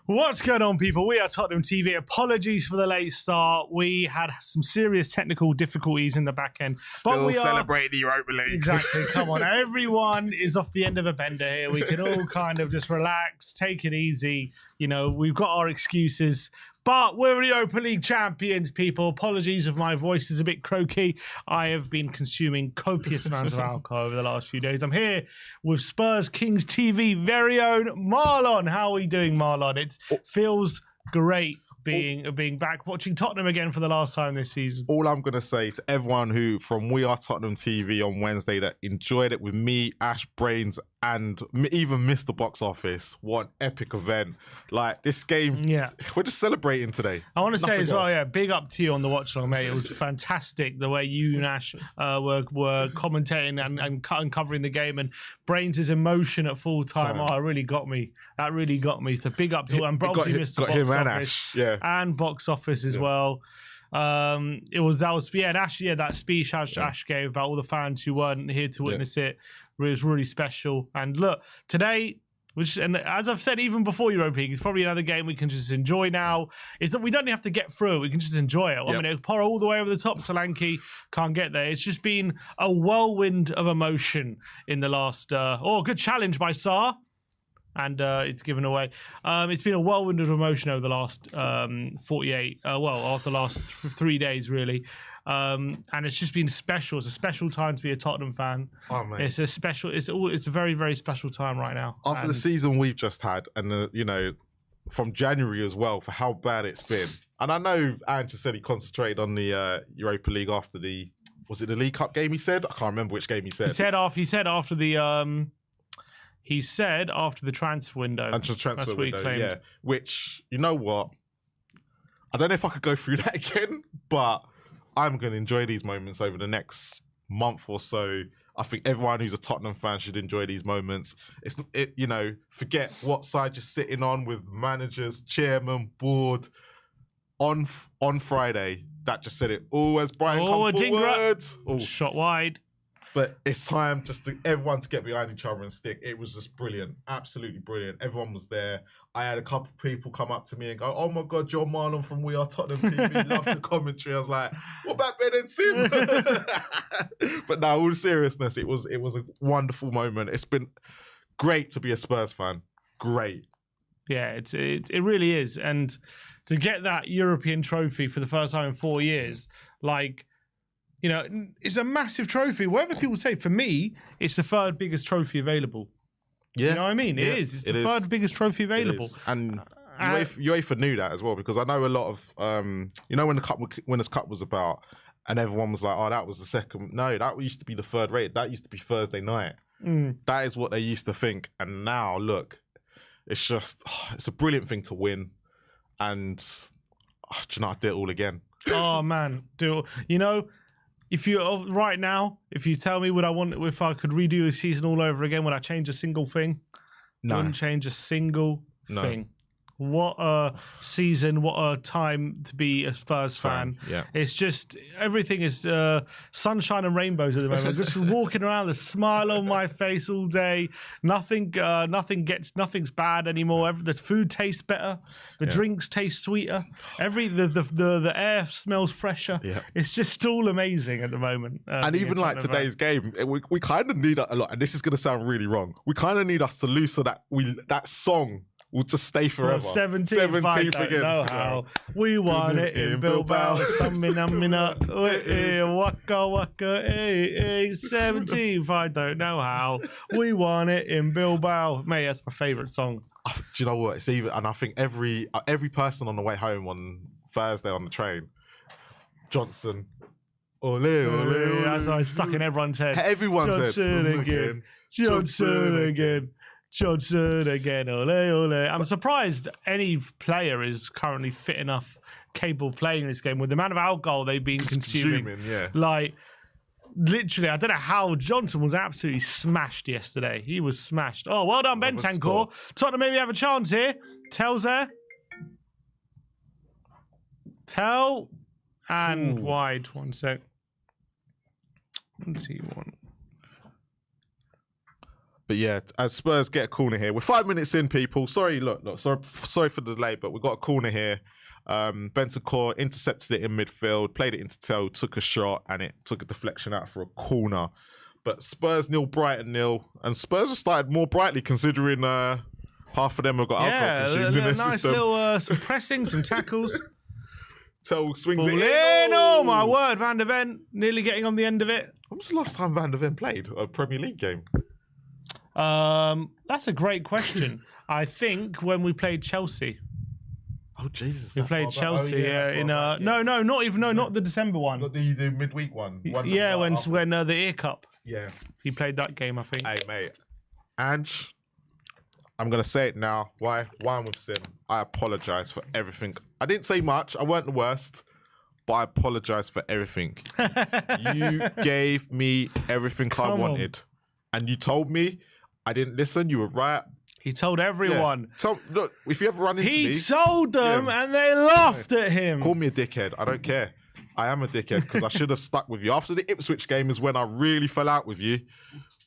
What's going on, people? We are Tottenham TV. Apologies for the late start. We had some serious technical difficulties in the back end. Still celebrating the Europa League. Exactly. Come on. Everyone is off the end of a bender here. We can all kind of just relax, take it easy. You know, we've got our excuses. But we're Europa League champions, people. Apologies if my voice is a bit croaky. I have been consuming copious amounts of alcohol over the last few days. I'm here with Spurs Kings TV very own Marlon. How are we doing, Marlon? It feels great being back watching Tottenham again for the last time this season. All I'm going to say to everyone who from We Are Tottenham TV on Wednesday that enjoyed it with me, Ash, Brains, and even Mr. Box Office, what an epic event. Like, this game, we're just celebrating today. I want to say as well, big up to you on the watch along, mate. It was fantastic the way you and Ash were commentating and covering the game, and Brains' emotion at full time. Oh, it really got me. That really got me. So big up to and obviously Mr. Box him Office and Ash. and Box Office as well. And Ash, that speech Ash gave about all the fans who weren't here to witness it was really special. And look, today, and as I've said even before Europa League, it's probably another game we can just enjoy now. It's that we don't have to get through; we can just enjoy it. I mean, it'll pour all the way over the top. Solanke can't get there. It's just been a whirlwind of emotion in the last. Good challenge by Sarr. And it's given away. It's been a whirlwind of emotion over the last 48, after the last 3 days, really. And it's just been special. It's a special time to be a Tottenham fan. Oh, man. It's a very, very special time right now. After the season we've just had, and, from January as well, for how bad it's been. And I know Andrew said he concentrated on the Europa League after was it the League Cup game he said? I can't remember which game he said. He said after the... He said after the transfer window. That's what he claimed. Yeah. Which, you know what? I don't know if I could go through that again, but I'm going to enjoy these moments over the next month or so. I think everyone who's a Tottenham fan should enjoy these moments. Forget what side you're sitting on with managers, chairman, board. On Friday, that just said it. Oh, as Brighton come forward. Shot wide. But it's time just everyone to get behind each other and stick. It was just brilliant. Absolutely brilliant. Everyone was there. I had a couple of people come up to me and go, "Oh my God, you're Marlon from We Are Tottenham TV. Love the commentary." I was like, "What about Ben and Sim?" But no, all seriousness, it was a wonderful moment. It's been great to be a Spurs fan. Great. Yeah, it really is. And to get that European trophy for the first time in 4 years, it's a massive trophy. Whatever people say, for me, it's the third biggest trophy available. Yeah. You know what I mean? It is. It's the third biggest trophy available. And UEFA knew that as well, because I know a lot of, when the Winners' Cup was about, and everyone was like, "Oh, that was the second." No, that used to be the third rate. That used to be Thursday night. That is what they used to think. And now, look, it's just, it's a brilliant thing to win. And, I'd do it all again. Oh, man. If you tell me if I could redo a season all over again, would I change a single thing? No. Wouldn't change a single thing. What a season, what a time to be a Spurs fan. Yeah. It's just, everything is sunshine and rainbows at the moment. Just walking around, the smile on my face all day. Nothing's bad anymore. The food tastes better. The drinks taste sweeter. The air smells fresher. Yeah. It's just all amazing at the moment. And even like today's game, we kind of need a lot, and this is going to sound really wrong. We kind of need us to lose so that that song will just stay forever. 17th again. Know how. We won it in Bilbao. Waka waka. 17th. I don't know how. We won it in Bilbao. Mate, that's my favourite song. Do you know what? It's even, and I think every person on the way home on Thursday on the train, Johnson, ole, ole, ole. That's why it's stuck in everyone's head. Everyone's Johnson head. Again. Johnson again. Johnson again, ole, ole. I'm surprised any player is currently fit enough, capable of playing this game with the amount of alcohol they've been consuming. Literally, I don't know how Johnson was absolutely smashed yesterday. He was smashed. Oh, well done, Bentancur. Tottenham maybe have a chance here. Tell's there. Tell and wide. 1 sec. Let's see one. But yeah, as Spurs get a corner here, we're 5 minutes in, people. Sorry, sorry for the delay, but we got a corner here. Bentancur intercepted it in midfield, played it into toe, took a shot, and it took a deflection out for a corner. But Spurs 0, Brighton 0, and Spurs have started more brightly considering half of them have got alcohol consumed in their nice system. little some pressing, some tackles. Toe swings it in. Oh my word, Van der Ven nearly getting on the end of it. When was the last time Van der Ven played a Premier League game? That's a great question. I think when we played Chelsea. Oh Jesus! We played Chelsea. Not the December one. Not the midweek one. When the Ear Cup. Yeah, he played that game, I think. Hey mate, Ange, I'm gonna say it now. Why I'm with Sim? I apologise for everything. I didn't say much. I weren't the worst, but I apologise for everything. You gave me everything I wanted, and you told me I didn't listen. You were right. He told everyone. Yeah. Look, if you ever run into me... He told them and they laughed at him. Call me a dickhead. I don't care. I am a dickhead because I should have stuck with you. After the Ipswich game is when I really fell out with you.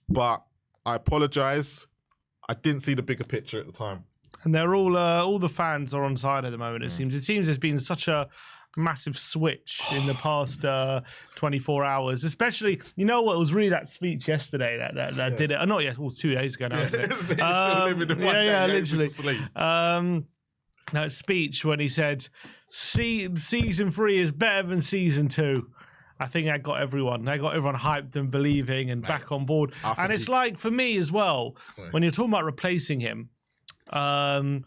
But I apologise. I didn't see the bigger picture at the time. And they're all the fans are on side at the moment, it seems. It seems there's been such a massive switch in the past 24 hours, especially, you know what, it was really that speech yesterday that did it. Not yet, well, 2 days ago now, isn't it? Literally. That speech when he said, season 3 is better than season 2. I think that got everyone. They got everyone hyped and believing and back on board. And it's like, for me as well, when you're talking about replacing him, and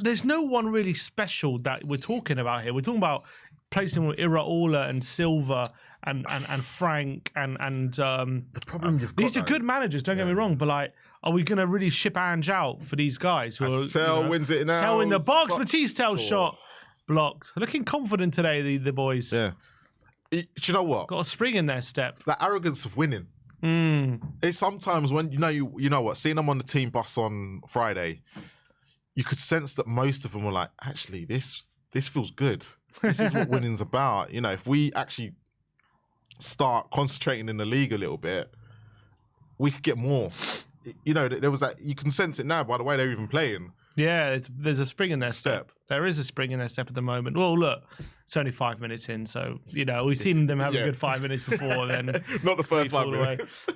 there's no one really special that we're talking about here. We're talking about placing with Iraola and Silva and Frank and the problem you've got, these are good managers. Don't get me wrong, but like, are we going to really ship Ange out for these guys who are Tell wins it now? Tell in the box. Matisse Tell's shot blocked. Looking confident today, the boys. Yeah. Do you know what? Got a spring in their step. It's the arrogance of winning. It's sometimes when you know what, seeing them on the team bus on Friday, you could sense that most of them were like, actually, this feels good. This is what winning's about. You know, if we actually start concentrating in the league a little bit, we could get more. You know, there was that, you can sense it now by the way they're even playing. Yeah, there's a spring in their step. There is a spring in their step at the moment. Well, look, it's only 5 minutes in, so, you know, we've seen them have a good 5 minutes before then. Not the first 5 minutes.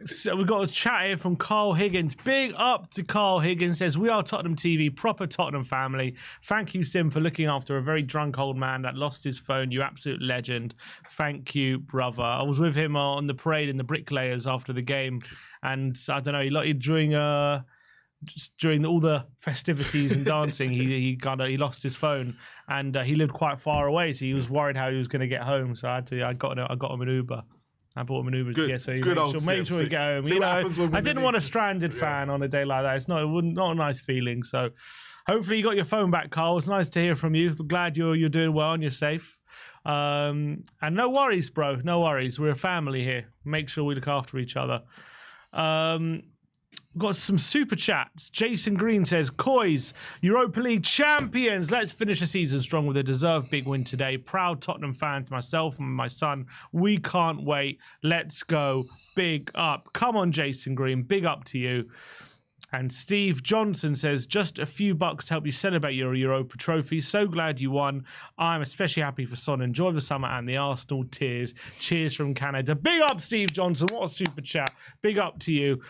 So we've got a chat here from Carl Higgins. Big up to Carl Higgins. Says, we are Tottenham TV, proper Tottenham family. Thank you, Sim, for looking after a very drunk old man that lost his phone. You absolute legend. Thank you, brother. I was with him on the parade in the Bricklayers after the game, and I don't know, during all the festivities and dancing, he lost his phone, and he lived quite far away, so he was worried how he was going to get home. So I got him an Uber. I bought him an Uber to get, so make sure he get home. You know, I didn't want a stranded fan on a day like that. It's not a nice feeling. So hopefully you got your phone back, Carl. It's nice to hear from you. Glad you're doing well and you're safe. And no worries, bro. No worries. We're a family here. Make sure we look after each other. Got some super chats. Jason Green says, Coys, Europa League champions. Let's finish the season strong with a deserved big win today. Proud Tottenham fans, myself and my son. We can't wait. Let's go. Big up. Come on, Jason Green. Big up to you. And Steve Johnson says, just a few bucks to help you celebrate your Europa trophy. So glad you won. I'm especially happy for Son. Enjoy the summer and the Arsenal tears. Cheers from Canada. Big up, Steve Johnson. What a super chat. Big up to you.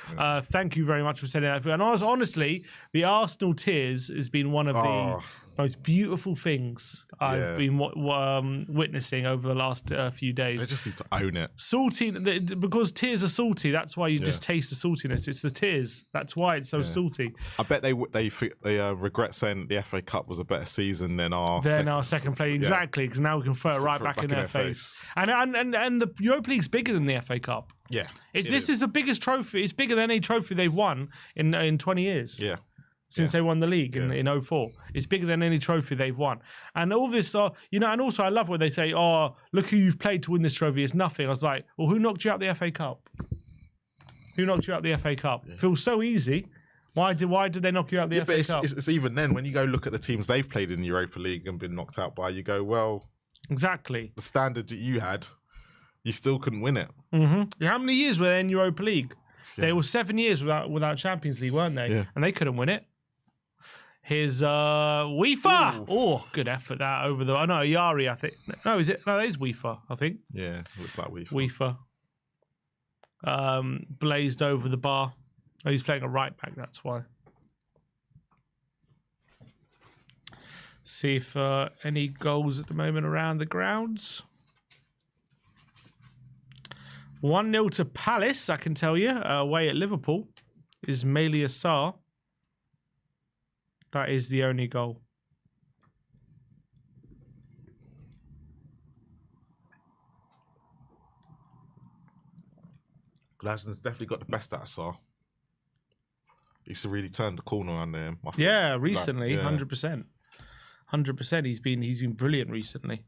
Thank you very much for sending that. And honestly, the Arsenal tears has been one of the most beautiful things I've been witnessing over the last few days. They just need to own it. Salty, because tears are salty. That's why you just taste the saltiness. It's the tears. That's why it's so salty. I bet they regret saying the FA Cup was a better season than our second place. Exactly, because now we can throw it right back in their face. And the Europa League's bigger than the FA Cup. Yeah, this is the biggest trophy. It's bigger than any trophy they've won in 20 years. Yeah. Since they won the league in 04. It's bigger than any trophy they've won. And all this, and also I love when they say, oh, look who you've played to win this trophy. It's nothing. I was like, well, who knocked you out the FA Cup? Who knocked you out the FA Cup? Yeah. Feels so easy. Why did they knock you out the FA Cup? It's even then, when you go look at the teams they've played in the Europa League and been knocked out by, you go, well, exactly. The standard that you had, you still couldn't win it. Mm-hmm. How many years were they in Europa League? They were 7 years without Champions League, weren't they? Yeah. And they couldn't win it. Here's UEFA. Oh, good effort that over the. Oh no, Yari, I think. No, is it? No, it is UEFA, I think. Yeah, looks like UEFA. Blazed over the bar. Oh, he's playing a right back, that's why. See if any goals at the moment around the grounds. 1-0 to Palace, I can tell you. Away at Liverpool is Malia Sarr. That is the only goal. Glaston's definitely got the best out of Sarr. He's really turned the corner on them. Yeah, recently, 100%. 100%. He's been brilliant recently.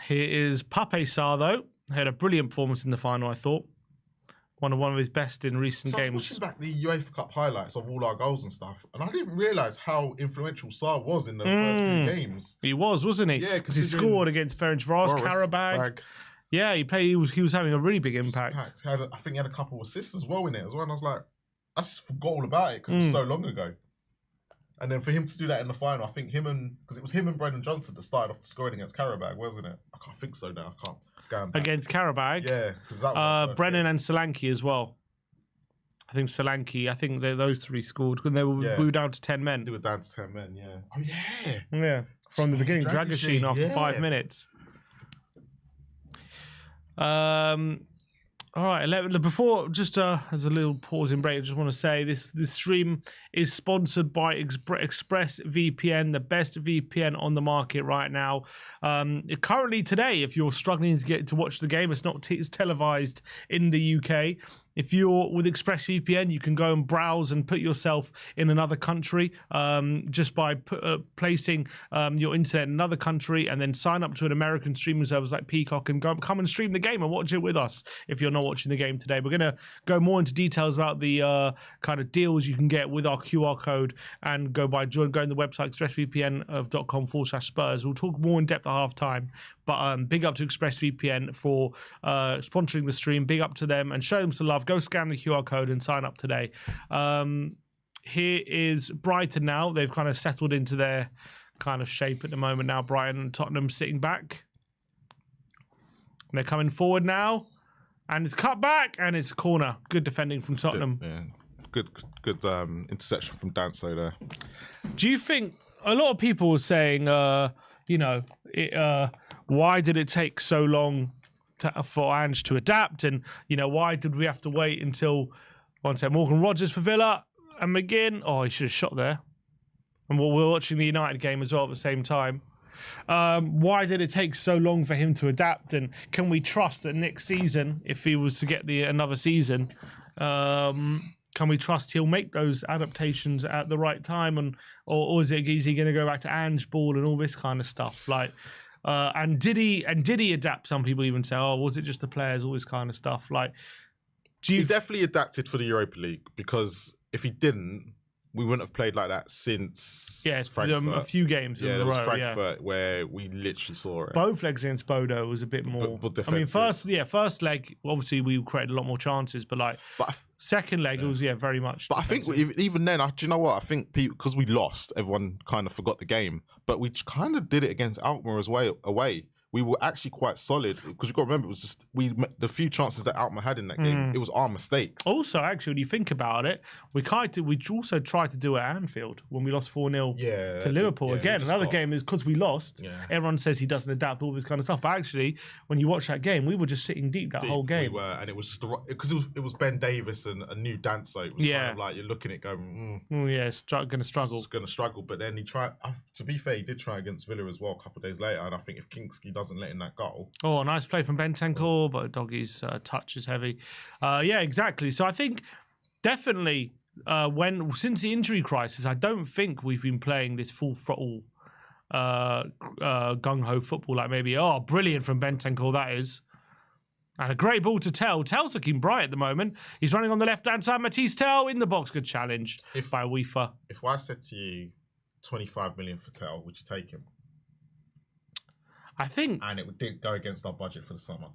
Here is Pape Sarr, though. Had a brilliant performance in the final, I thought. One of his best in recent games. I was watching back the UEFA Cup highlights of all our goals and stuff, and I didn't realise how influential Sarr was in the first few games. He was, wasn't he? Yeah, because he scored against Ferencváros, Karabag. Yeah, he played. He was having a really big impact. I think he had a couple of assists as well in it as well. And I was like, I just forgot all about it because it was so long ago. And then for him to do that in the final, I think because it was him and Brendan Johnson that started off scoring against Karabag, wasn't it? I can't think so now. I can't. Against Karabag, yeah, because that was Brennan and Solanke as well. I think Solanke. I think those three scored when they were down to 10 men. They were down to 10 men. Yeah. Oh yeah. Yeah. From the beginning, Dragoshin after 5 minutes. All right, before, just as a little pause and break, I just want to say this stream is sponsored by ExpressVPN, the best VPN on the market right now. Currently today, if you're struggling to get to watch the game, it's televised in the UK. If you're with ExpressVPN, you can go and browse and put yourself in another country just by placing your internet in another country, and then sign up to an American streaming service like Peacock and come and stream the game and watch it with us if you're not watching the game today. We're going to go more into details about the kind of deals you can get with our QR code and go on the website expressvpn.com/Spurs. We'll talk more in depth at halftime. But big up to ExpressVPN for sponsoring the stream. Big up to them and show them some love. Go scan the QR code and sign up today. Here is Brighton now. They've kind of settled into their kind of shape at the moment now. Brighton and Tottenham sitting back. And they're coming forward now. And it's cut back and it's a corner. Good defending from Tottenham. Yeah. Good interception from Danso there. Do you think a lot of people were saying, why did it take so long for Ange to adapt? And, why did we have to wait until, Morgan Rogers for Villa and McGinn? Oh, he should have shot there. And we're watching the United game as well at the same time. Why did it take so long for him to adapt? And can we trust that next season, if he was to get another season, can we trust he'll make those adaptations at the right time? Or is he going to go back to Ange ball and all this kind of stuff? And did he adapt? Some people even say, oh, was it just the players? All this kind of stuff. He definitely adapted for the Europa League, because if he didn't, we wouldn't have played like that since Frankfurt. A few games in a row. Frankfurt, where we literally saw it. Both legs against Bodo was a bit more. First leg, obviously we created a lot more chances, but second leg, it was very much. But I think even then, do you know what? I think because we lost, everyone kind of forgot the game. But we kind of did it against Alkmaar away. We were actually quite solid, because you've got to remember, it was just the few chances that Alkmaar had in that game, it was our mistakes. Also, actually, when you think about it, we also tried to do it at Anfield when we lost 4-0 to Liverpool. Again, another game is because we lost. Yeah. Everyone says he doesn't adapt, all this kind of stuff. But actually, when you watch that game, we were just sitting deep whole game. We were, and it was just because it was Ben Davis and a new Danso. It was kind of like you're looking at it going, it's going to struggle. It's going to struggle. But then he tried. To be fair, he did try against Villa as well a couple of days later. And I think if Kinski doesn't let in that goal. Oh, nice play from Bentancur, but Doggy's touch is heavy. Yeah, exactly. So I think definitely since the injury crisis, I don't think we've been playing this full throttle gung-ho football like maybe, brilliant from Bentancur, that is. And a great ball to Tell. Tell's looking bright at the moment. He's running on the left-hand side. Matisse Tell in the box. Good challenge by UEFA. If I said to you 25 million for Tell, would you take him? I think... And it didn't go against our budget for the summer.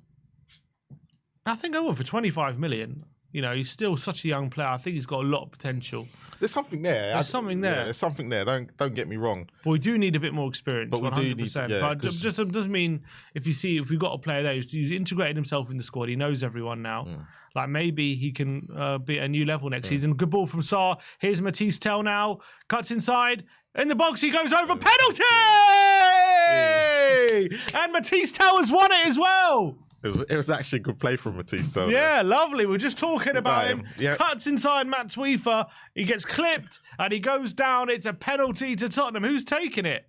I think I would for 25 million. You know, he's still such a young player. I think he's got a lot of potential. There's something there. There's something there. Yeah, there's something there. Don't get me wrong. But we do need a bit more experience. But we 100%. do need to, yeah, but just doesn't mean if we've got a player there, he's integrated himself in the squad. He knows everyone now. Like maybe he can be at a new level next season. Good ball from Sarr. Here's Matisse Tell now. Cuts inside. In the box, he goes over. Penalty! And Matisse Tell has won it as well. It was actually a good play from Matisse. So yeah, lovely. We're just talking about him. Yep. Cuts inside Matt Sweefer. He gets clipped and he goes down. It's a penalty to Tottenham. Who's taking it?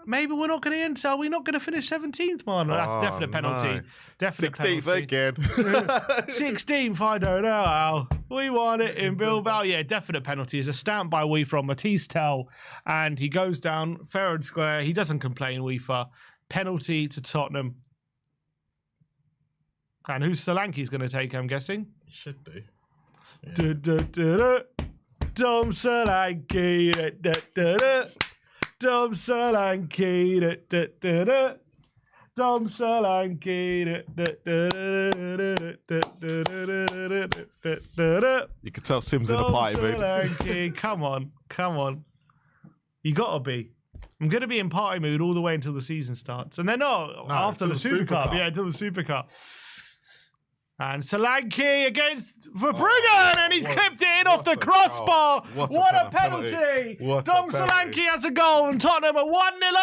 Maybe we're not going to enter. We're not going to finish 17th, man. That's a definite penalty. No. Definite 16th penalty. again. 16th, I don't know how. We won it in Bilbao. Yeah, definite penalty. It's a stamp by Weefer on Matisse Tell. And he goes down fair and square. He doesn't complain, Weefer. Penalty to Tottenham. And who's Solanke's going to take, I'm guessing? He should do. Yeah. Dom Solanke. Dom Solanke. Dom Solanke. You can tell Sim's in a party mood. Come on. You got to be. I'm going to be in party mood all the way until the season starts. And then, after the Super Cup. Yeah, until the Super Cup. And Solanke for Brighton, and he's clipped it in off the crossbar. What a penalty. Dom Solanke has a goal, and Tottenham are 1-0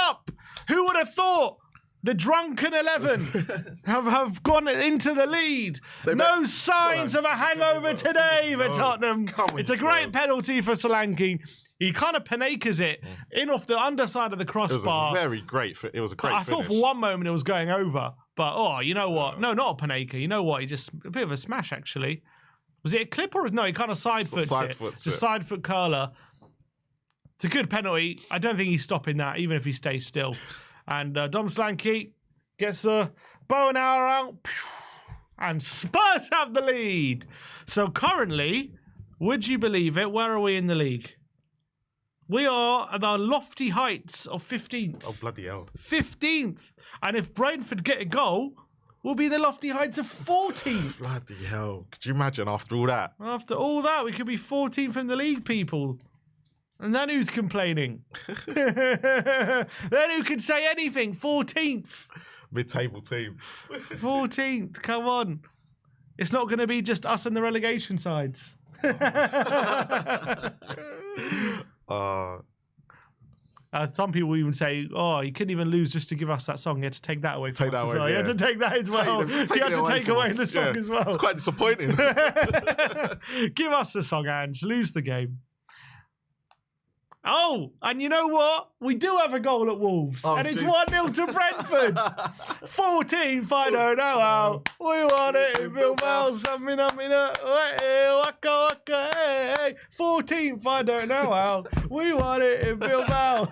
up. Who would have thought the drunken 11 have gone into the lead? No signs of a hangover today for Tottenham. It's a great penalty for Solanke. He kind of Panenkas it in off the underside of the crossbar. It was a very great finish. I thought for one moment it was going over. But, you know what? No, not a Panenka. You know what? He just, a bit of a smash, actually. Was it a clip or no? He kind of side foots it. It's a side foot curler. It's a good penalty. I don't think he's stopping that, even if he stays still. And Dom Solanke gets the bow and arrow out. And Spurs have the lead. So currently, would you believe it? Where are we in the league? We are at the lofty heights of 15th. Oh, bloody hell. 15th. And if Brentford get a goal, we'll be in the lofty heights of 14th. Bloody hell. Could you imagine after all that? After all that, we could be 14th in the league, people. And then who's complaining? Then who can say anything? 14th. Mid-table team. 14th. Come on. It's not going to be just us and the relegation sides. Some people even say, "Oh, you couldn't even lose just to give us that song. You had to take that away from us as well. You had to take that as well. You had to take away the song as well. It's quite disappointing. Give us the song, Ange. Lose the game." Oh, and you know what? We do have a goal at Wolves. And it's 1-0 to Brentford. 14th, I don't know how. We won it in Bilbao. 14th, I don't know how. We won it in Bilbao.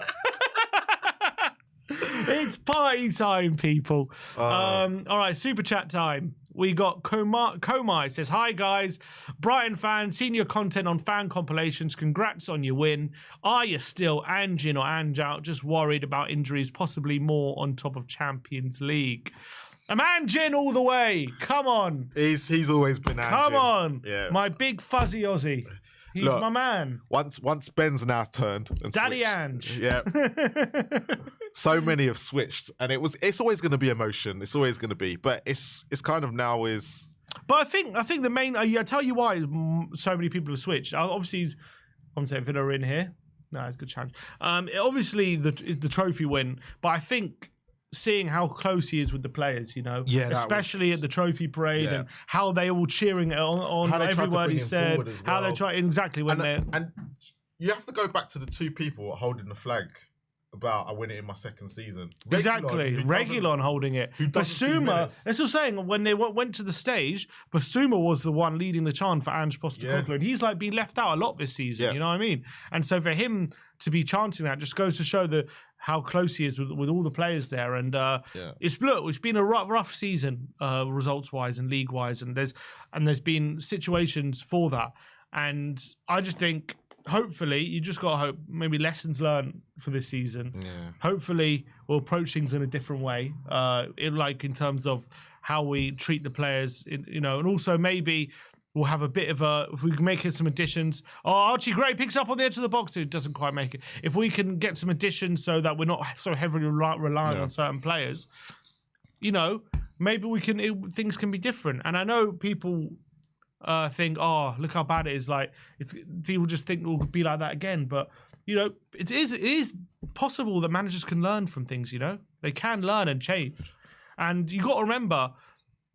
It's party time, people. All right, super chat time. We got Komai says, "Hi guys, Brighton fans, seen your content on fan compilations. Congrats on your win. Are you still Ange in or Ange out? Just worried about injuries, possibly more on top of Champions League." I'm Ange in all the way. Come on. He's always been Ange. Come on. Yeah. My big fuzzy Aussie. He's my man. Once Ben's now turned and Daddy switched. Ange. Yeah. So many have switched, and it's always going to be emotion. It's always going to be, but it's kind of now is. But I think the main. I tell you why so many people have switched. Obviously, I'm saying Villa are in here. No, it's a good challenge. Obviously the trophy win, but I think seeing how close he is with the players, especially at the trophy parade, and how they all cheering on every word he said, how they try exactly when and you have to go back to the two people holding the flag about I win it in my second season. Exactly, Reguilon holding it. Basuma, that's what I'm saying. When they went to the stage, Basuma was the one leading the chant for Ange Postecoglou, and he's like been left out a lot this season. You know what I mean? And so for him to be chanting that just goes to show how close he is with all the players there. And it's been a rough season results wise and league wise, and there's been situations for that. And I just think hopefully, you just got to hope maybe lessons learned for this season. Yeah. Hopefully, we'll approach things in a different way, in terms of how we treat the players, and also maybe we'll have a bit of if we can make it some additions. Oh, Archie Gray picks up on the edge of the box. It doesn't quite make it. If we can get some additions so that we're not so heavily reliant on certain players, maybe things can be different. And I know people think, oh, look how bad it is. Like, people just think it will be like that again. But, it is possible that managers can learn from things, They can learn and change. And you got to remember,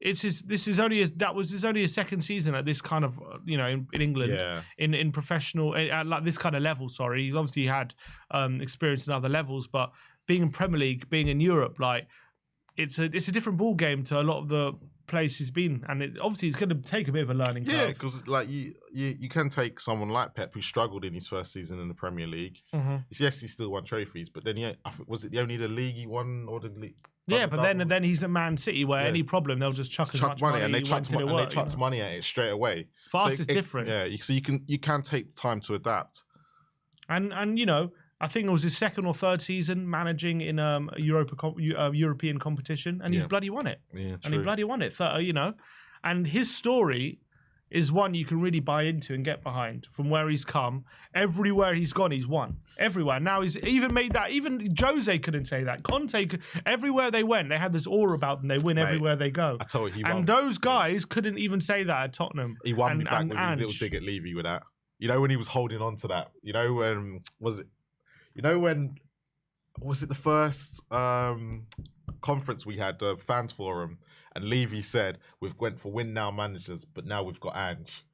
this is only his second season at this kind of, in England, in professional, at like this kind of level, sorry. He's obviously had experience in other levels, but being in Premier League, being in Europe, like, it's a different ball game to a lot of the place he's been, and obviously it's going to take a bit of a learning curve. Yeah, because like you can take someone like Pep who struggled in his first season in the Premier League. Yes, he still won trophies, but then was it only the league he won or the league? Yeah, but then he's at Man City where any problem they'll just chuck as much money and they chucked money at it straight away. For us, it's different. Yeah, so you can take time to adapt. And I think it was his second or third season managing in a European competition, and he's bloody won it. Yeah, true. And he bloody won it. And his story is one you can really buy into and get behind. From where he's come, everywhere he's gone, he's won. Everywhere. Now he's even made that. Even Jose couldn't say that. Conte, everywhere they went, they had this aura about them. They win everywhere they go. I told you, he won. And those guys couldn't even say that at Tottenham. He won me back with his little dig at Levy with that. When he was holding on to that. When was it the first conference we had, the fans forum, and Levy said we've went for win now managers, but now we've got Ange.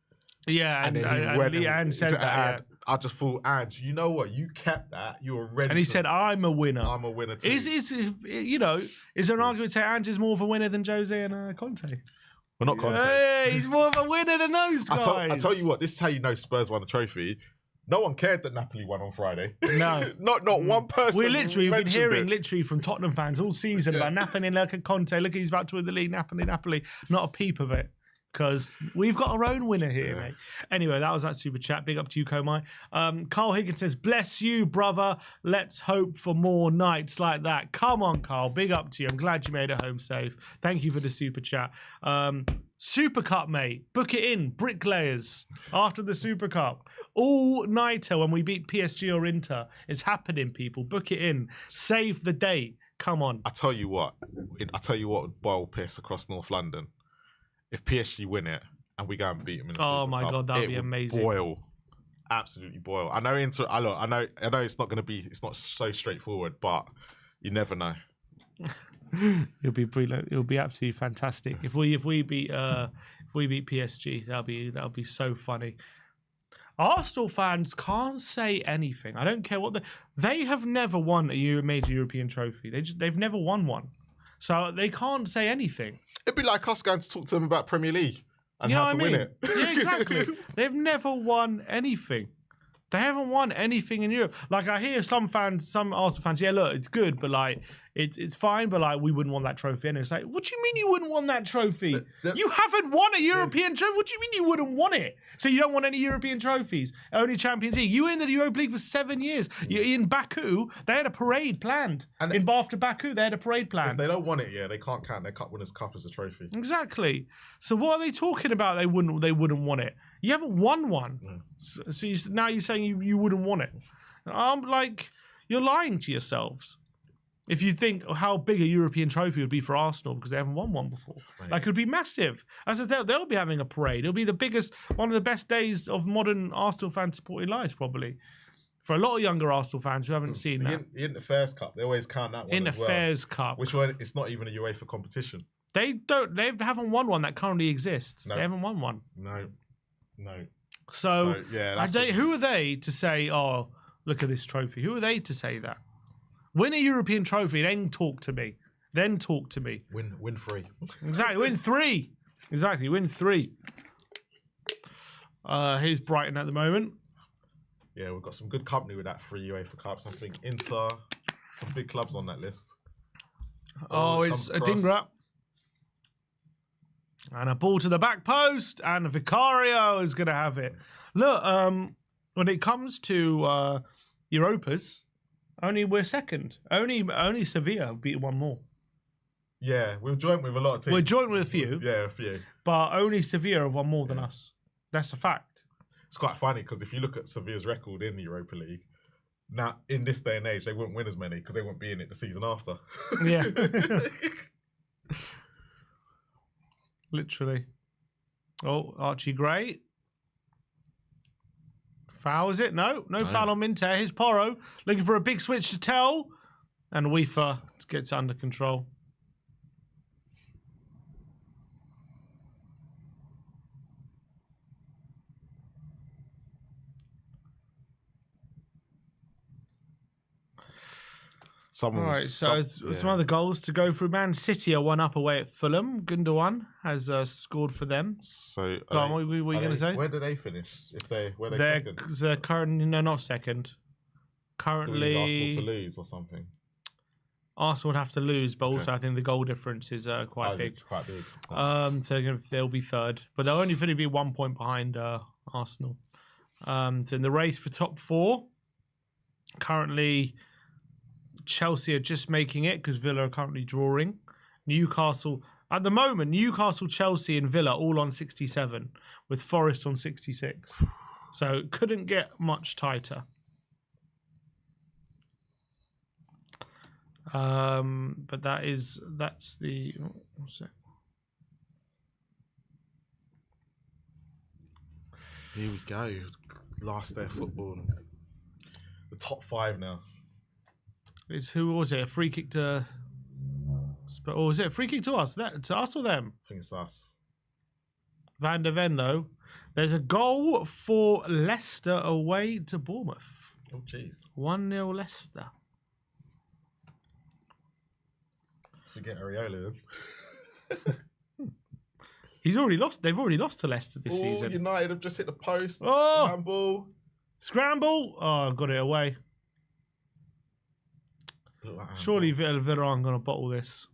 Yeah, and Ange said that. Yeah. I just thought, Ange, you know what? You kept that. You were ready. And he said, "I'm a winner. I'm a winner too." Is there an argument to say Ange is more of a winner than Jose and Conte? Well, not Conte. Hey, he's more of a winner than those guys. I tell you what. This is how you know Spurs won a trophy. No one cared that Napoli won on Friday. No. not one person. We've been hearing from Tottenham fans all season about Napoli, look at Conte, look, he's about to win the league, Napoli. Not a peep of it. Because we've got our own winner here, mate. Anyway, that was that super chat. Big up to you, Komai. Carl Higgins says, bless you, brother. Let's hope for more nights like that. Come on, Carl. Big up to you. I'm glad you made it home safe. Thank you for the super chat. Super Cup, mate. Book it in. Bricklayers. After the Super Cup. All-nighter when we beat PSG or Inter. It's happening, people. Book it in. Save the date. Come on. I tell you what would boil piss across North London. If PSG win it and we go and beat them in the Super my Cup, God, that'd be amazing. Boil. Absolutely boil. I know I know it's not so straightforward, but you never know. It'll be absolutely fantastic. If we beat PSG, that'll be so funny. Arsenal fans can't say anything. I don't care what they have never won a major European trophy. They've never won one. So they can't say anything. It'd be like us going to talk to them about Premier League and how to win it. Yeah, exactly. They've never won anything. They haven't won anything in Europe. Like, I hear some Arsenal fans, yeah, look, it's good, but like, it's fine, but like, we wouldn't want that trophy. And it's like, what do you mean you wouldn't want that trophy? You haven't won a European trophy. What do you mean you wouldn't want it? So you don't want any European trophies, only Champions League. You were in the Europa League for 7 years. In Baku, they had a parade planned. And in Bath to Baku, they had a parade planned. If they don't want it, they can't count their Cup Winners' Cup as a trophy. Exactly. So what are they talking about? They wouldn't want it. You haven't won one. So now you're saying you wouldn't want it. I'm like, you're lying to yourselves. If you think how big a European trophy would be for Arsenal because they haven't won one before. Right. Like, it would be massive. As I said, they'll be having a parade. It'll be the biggest, one of the best days of modern Arsenal fan supported lives, probably. For a lot of younger Arsenal fans who haven't seen that. The Inter-Fairs Cup, they always count that one Inter-Fairs Cup. Which one? It's not even a UEFA competition. They haven't won one that currently exists. No. They haven't won one. No. So yeah, who are they to say, oh, look at this trophy? Who are they to say that? Win a European trophy, then talk to me. Win 3. Exactly, win 3. Exactly, win 3. Here's Brighton at the moment. Yeah, we've got some good company with that 3 UEFA Cups. I think Inter, some big clubs on that list. It's a Dingra. And a ball to the back post, and Vicario is going to have it. Look, when it comes to Europas, we're second. Only Sevilla have beaten one more. Yeah, we're joint with a lot of teams. We're joint with a few. Yeah, a few. But only Sevilla have won more than us. That's a fact. It's quite funny because if you look at Sevilla's record in the Europa League, now in this day and age, they wouldn't win as many because they wouldn't be in it the season after. Yeah. Literally. Oh, Archie Gray. Foul, is it? No foul on Minter. Here's Porro looking for a big switch to Tell. And Weaver gets under control. All right, so some other goals to go through. Man City are 1 up away at Fulham. Gundogan has scored for them. So, go on, what are you going to say? Where do they finish? They're second? They're currently not second. Currently, Arsenal to lose or something. Arsenal would have to lose, but also I think the goal difference is quite big. Quite big. So they'll be third, but they'll only be 1 point behind Arsenal. So in the race for top 4, currently Chelsea are just making it because Villa are currently drawing. Newcastle, at the moment, Chelsea and Villa all on 67, with Forest on 66. So it couldn't get much tighter. But that's the... What's it? Here we go. Last day of football. The top 5 now. It's who was it? A free kick to... Or was it a free kick to us? To us or them? I think it's us. Van der Ven, though. There's a goal for Leicester away to Bournemouth. Oh, jeez. 1-0 Leicester. Forget Areola. He's already lost. They've already lost to Leicester this season. United have just hit the post. Oh! Scramble. Oh, got it away. Surely Villa aren't going to bottle this.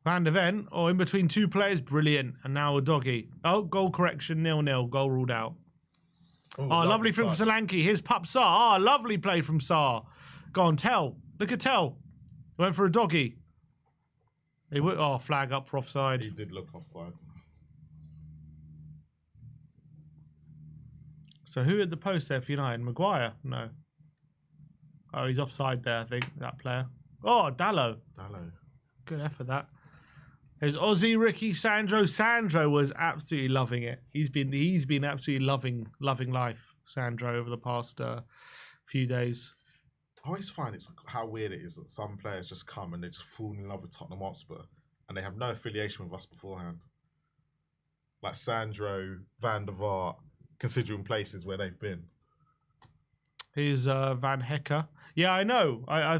Van der Ven, in between 2 players, brilliant. And now a doggy. Oh, goal correction, 0-0. Goal ruled out. Ooh, lovely from Solanke. Here's Pup Sarr. Lovely play from Sarr. Go on, Tell. Look at Tell. Went for a doggy. They went, flag up for offside. He did look offside. So who at the post there for United? Maguire? No. Oh, he's offside there, I think, that player. Oh, Dallo. Good effort, that. There's Ozzy, Ricky, Sandro. Sandro was absolutely loving it. He's been absolutely loving life, Sandro, over the past few days. I always find it's how weird it is that some players just come and they just fall in love with Tottenham Hotspur and they have no affiliation with us beforehand. Like Sandro, Van der Vaart, considering places where they've been. Here's Van Hecker. Yeah, I know. I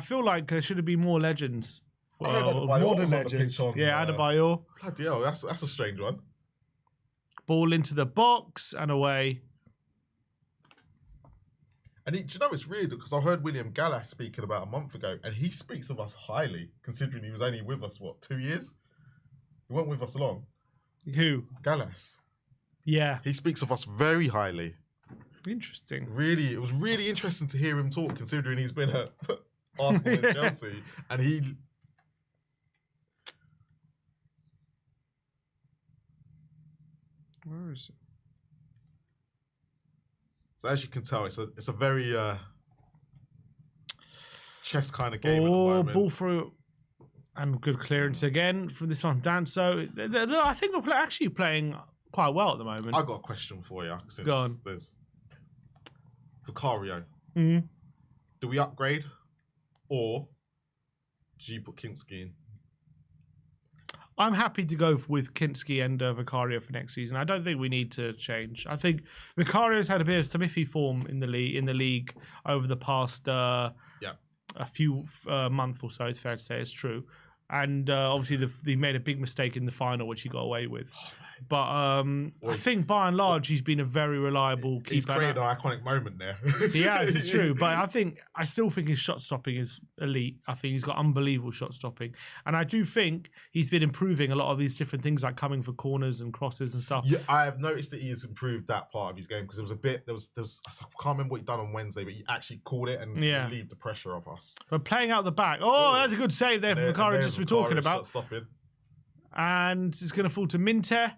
feel like there should have been more legends. More than legends. Adebayor. Bloody hell, that's a strange one. Ball into the box and away. And do you know it's weird because I heard William Gallas speaking about a month ago, and he speaks of us highly, considering he was only with us 2 years. He weren't with us long. Who? Gallas. Yeah. He speaks of us very highly. Interesting. Really, it was really interesting to hear him talk, considering he's been at Arsenal and Chelsea, and he. Where is it? So as you can tell, it's a very chess kind of game. At the moment. Ball through, and good clearance again from this one. Danso, I think we're actually playing quite well at the moment. I've got a question for you. Since Go on. There's Vicario. Mm-hmm. Do we upgrade, or do you put Kinski in? I'm happy to go with Kinski and Vicario for next season. I don't think we need to change. I think Vicario's had a bit of some iffy form in the league over the past a few month or so. It's fair to say, it's true. And obviously, he made a big mistake in the final, which he got away with. But I think by and large, he's been a very reliable keeper. He's created an iconic moment there. Yeah, it's true. But I still think his shot stopping is elite. I think he's got unbelievable shot stopping. And I do think he's been improving a lot of these different things, like coming for corners and crosses and stuff. Yeah, I have noticed that he has improved that part of his game, because there was I can't remember what he done on Wednesday, but he actually called it and relieved the pressure of us. But playing out the back. Oh, that's a good save there from Vicario, just we're talking about. And it's going to fall to Minter.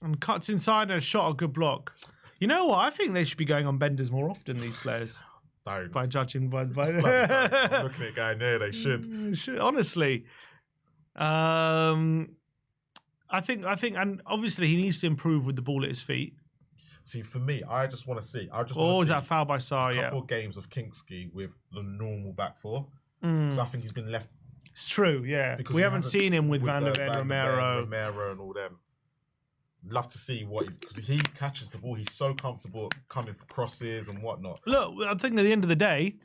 And cuts inside and a shot, a good block. You know what? I think they should be going on benders more often, these players. Don't. By judging by... I'm looking at it going, yeah, they should. Honestly. I think, and obviously he needs to improve with the ball at his feet. See, for me, I just want to see... is that foul by Sarr? A couple of games of Kinski with the normal back four. Because I think he's been left... It's true, yeah. Because we haven't seen him with Van der Ven, Romero and all them. Love to see what he's, because he catches the ball. He's so comfortable coming for crosses and whatnot. Look, I think at the end of the day,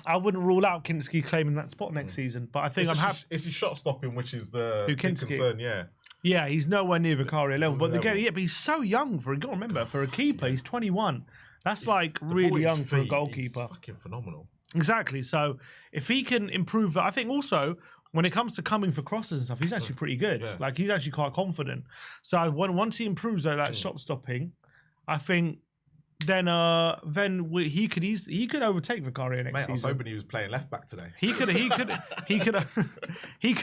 I wouldn't rule out Kinski claiming that spot next season. But I think it's his shot stopping, which is the concern. Yeah, yeah, he's nowhere near Vicario level. But again, but he's so young for. You got to remember, for a keeper, he's 21. That's really young for a goalkeeper. He's fucking phenomenal. Exactly. So if he can improve that, I think also, when it comes to coming for crosses and stuff, he's actually pretty good. Yeah. Like, he's actually quite confident. So once he improves that shot stopping, I think then he could overtake Vicario next season. I was hoping he was playing left back today. He could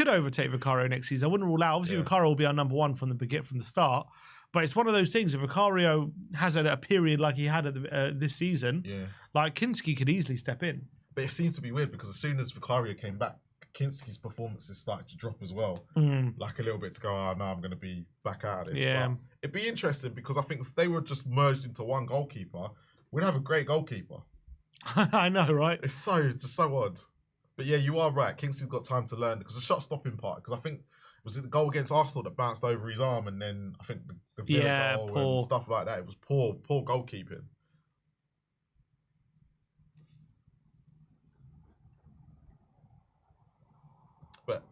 overtake Vicario next season. I wouldn't rule out. Obviously, Vicario will be our number one from the start. But it's one of those things. If Vicario has a period like he had at this season, like Kinski could easily step in. But it seemed to be weird, because as soon as Vicario came back, Kinski's performances started to drop as well. Like a little bit to go, oh, no, I'm going to be back out of this. Yeah. But it'd be interesting, because I think if they were just merged into one goalkeeper, we'd have a great goalkeeper. I know, right? It's so odd. But yeah, you are right. Kinski's got time to learn, because the shot stopping part, because I think, was it the goal against Arsenal that bounced over his arm, and then I think the Villa goal and stuff like that. It was poor goalkeeping. But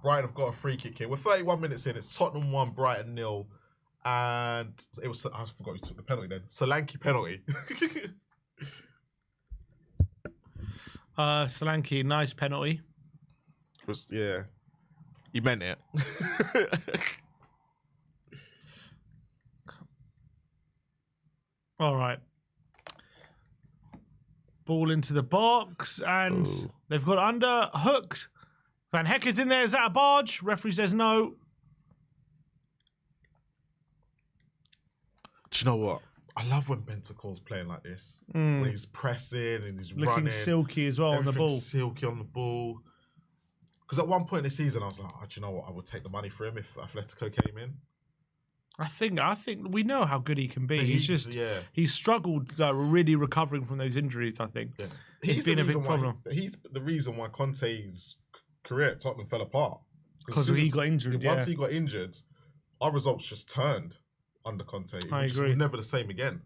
Brighton have got a free kick here. We're 31 minutes in. It's Tottenham 1, Brighton 0. And it was, I forgot who took the penalty then. Solanke penalty. Solanke, nice penalty. Yeah. He meant it. All right. Ball into the box, and they've got under, hooked. Van Hecker's in there. Is that a barge? Referee says no. Do you know what? I love when Bentancur's playing like this. When he's pressing and he's looking running. Silky as well on the ball. Silky on the ball. Because at one point in the season, I was like, oh, do you know what? I would take the money for him if Atletico came in. I think we know how good he can be. He's struggled really recovering from those injuries, I think. Yeah. He's been a big problem. He's the reason why Conte's career at Tottenham fell apart. Because he got injured. Once he got injured, our results just turned under Conte. I agree. Was never the same again.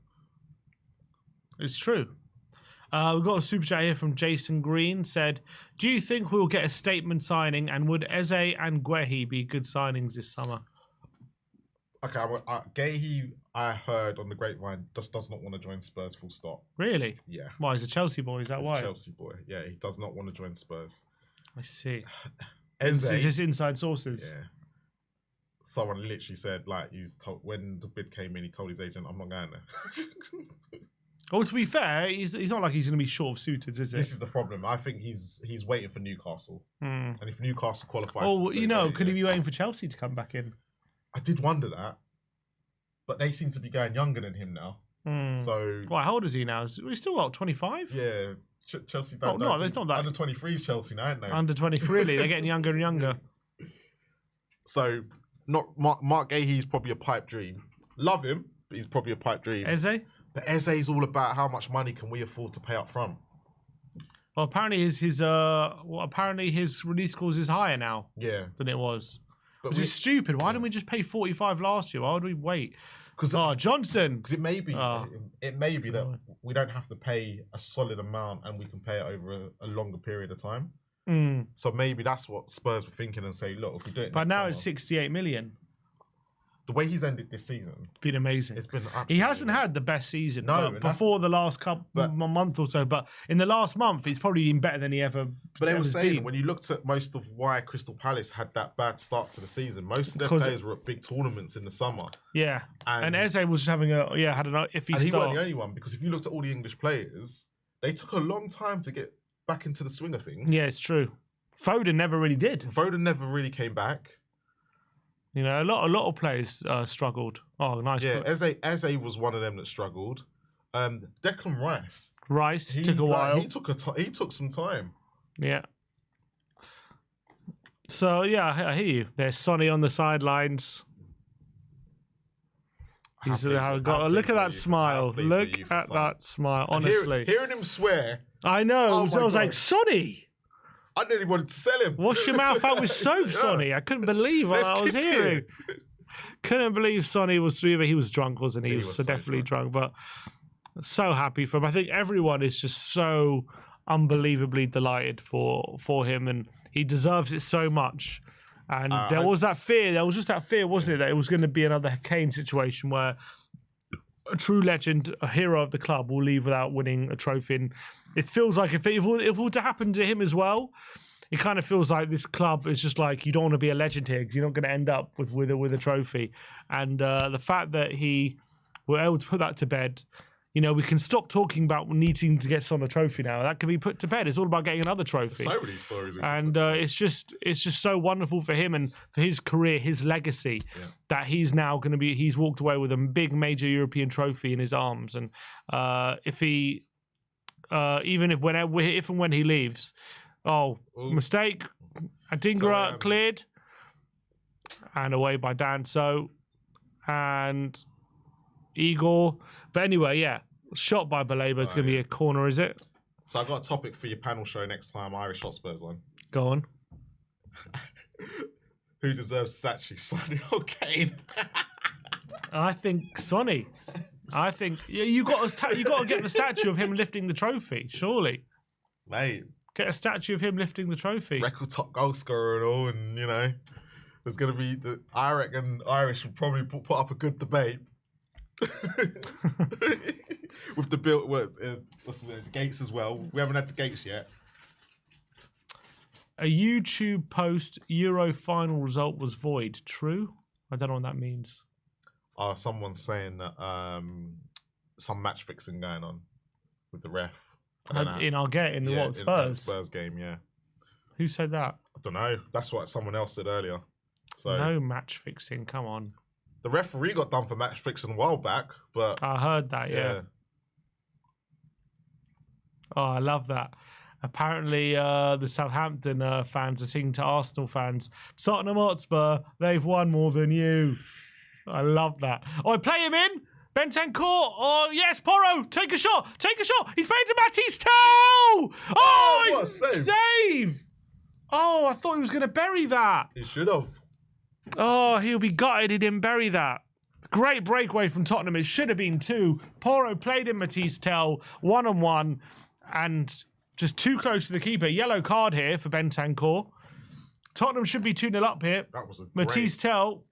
It's true. We've got a super chat here from Jason Green. Said, do you think we will get a statement signing, and would Eze and Guehi be good signings this summer? Okay, Guehi, I heard on the grapevine, just does not want to join Spurs, full stop. Really? Yeah. Why? He's a Chelsea boy, is that why? He's a Chelsea boy, yeah. He does not want to join Spurs. I see. Eze, is this inside sources? Yeah. Someone literally said, like, when the bid came in, he told his agent, I'm not going there. Well, to be fair, he's not like he's going to be short of suitors, is it? This is the problem. I think he's waiting for Newcastle. And if Newcastle qualifies... Oh, could he be waiting for Chelsea to come back in? I did wonder that. But they seem to be going younger than him now. So... Well, how old is he now? He's still, what, 25? Yeah. Chelsea... no, it's not that. Under 23's Chelsea now, aren't they? Under 23, really. They're getting younger and younger. So, Mark Guehi's probably a pipe dream. Love him, but he's probably a pipe dream. Eze? But Eze's all about how much money can we afford to pay up front. Well, apparently his release clause is higher now. Than it was. Which is stupid. Why didn't we just pay 45 last year? Why would we wait? Johnson. Because it may be that we don't have to pay a solid amount and we can pay it over a longer period of time. So maybe that's what Spurs were thinking and say, look, if we do it but now summer, it's 68 million. The way he's ended this season, Been amazing. It's been absolutely he hasn't had the best season before the last month or so, but in the last month he's probably been better than he ever. But they were saying when you looked at most of why Crystal Palace had that bad start to the season, most of their players were at big tournaments in the summer. Yeah, and Eze was just having had an iffy start. And he wasn't the only one, because if you looked at all the English players, they took a long time to get back into the swing of things. Yeah, it's true. Foden never really did. Foden never really came back. You know, a lot of players struggled. Oh, nice. Yeah, Eze was one of them that struggled. Declan Rice took a while. He took some time. Yeah. So yeah, I hear you. There's Sonny on the sidelines. Look at that smile. Look at that smile. Honestly, hearing him swear. I know. I was like, Sonny. I nearly wanted to sell him. Wash your mouth out with soap, Sonny. I couldn't believe what I was hearing. Couldn't believe Sonny was he was drunk, wasn't he? He was so definitely drunk, but so happy for him. I think everyone is just so unbelievably delighted for him, and he deserves it so much. And there was that fear. There was just that fear, wasn't it, that it was going to be another Kane situation where a true legend, a hero of the club, will leave without winning a trophy. And it feels like if it were to happen to him as well, it kind of feels like this club is just like, you don't want to be a legend here because you're not going to end up with a trophy. And the fact that he were able to put that to bed, you know, we can stop talking about needing to get Son a trophy now. That can be put to bed. It's all about getting another trophy. So many stories. And it's just so wonderful for him and for his career, his legacy, that he's now going to be. He's walked away with a big major European trophy in his arms. And if he, even if and when he leaves, mistake, Adingra cleared, and away by Danso, and Igor. But anyway, yeah, shot by Baleba. It's going to be a corner, is it? So I got a topic for your panel show next time Irish Hotspur's on. Go on. Who deserves statue, Sonny or Kane? I think Sonny. I think you got to get the statue of him lifting the trophy. Surely, mate. Get a statue of him lifting the trophy. Record top goal scorer and all, and you know, there's going to be I reckon Irish would probably put up a good debate. With the the gates as well. We haven't had the gates yet. A YouTube post Euro final result was void. True? I don't know what that means. Someone's saying that some match fixing going on with the ref. In our game, in what, Spurs? Spurs game, yeah. Who said that? I don't know. That's what someone else said earlier. So no match fixing. Come on. The referee got done for match fixing a while back, but I heard that. Yeah. Oh, I love that. Apparently, the Southampton fans are singing to Arsenal fans, Tottenham Hotspur, they've won more than you. I love that. Oh, play him in. Bentancur. Oh, yes, Porro. Take a shot. He's playing to Matisse Tell. Oh, he's save. Oh, I thought he was going to bury that. He should have. Oh, he'll be gutted he didn't bury that. Great breakaway from Tottenham. It should have been 2. Porro played in Matisse Tell, 1-on-1, and just too close to the keeper. Yellow card here for Bentancur. Tottenham should be 2-0 up here. That was a Matisse Tell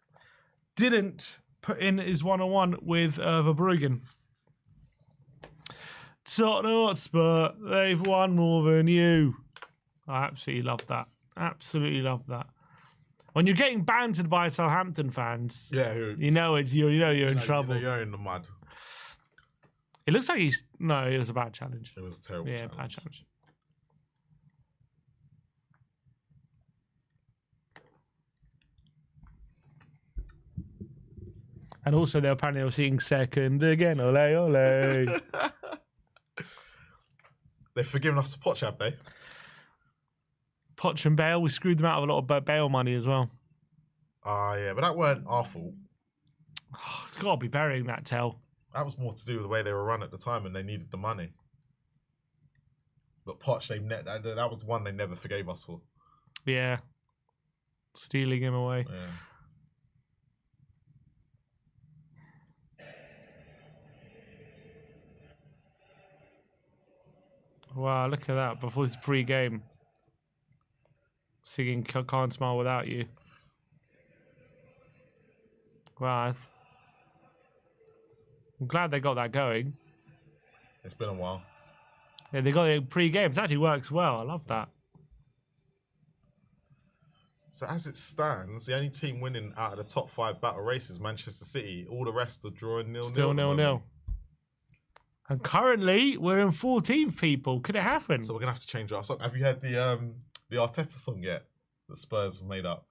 didn't put in his 1-on-1 with Verbruggen. Tottenham Hotspur, they've won more than you. I absolutely love that. Absolutely love that. When you're getting bantered by Southampton fans, you know you're in trouble. You're in the mud. It looks like it was a bad challenge. It was a terrible challenge. Bad challenge. And also, they were seeing second again. Ole, ole. They've forgiven us for Poch, have they? Poch and Bale, we screwed them out of a lot of Bale money as well. Yeah, but that weren't our fault. Oh, got to be burying that Tell. That was more to do with the way they were run at the time and they needed the money. But Poch, that was the one they never forgave us for. Yeah. Stealing him away. Yeah. Wow, look at that. Before this pre-game. singing "Can't Smile Without You." Well, I'm glad they got that going. It's been a while. Yeah, they got it pre-game. It actually works well. I love that. So as it stands, the only team winning out of the top 5 battle races is Manchester City. All the rest are drawing 0-0. Still 0-0. And currently, we're in 14th, people. Could it happen? So we're going to have to change our song. Have you heard the Arteta song yet that Spurs have made up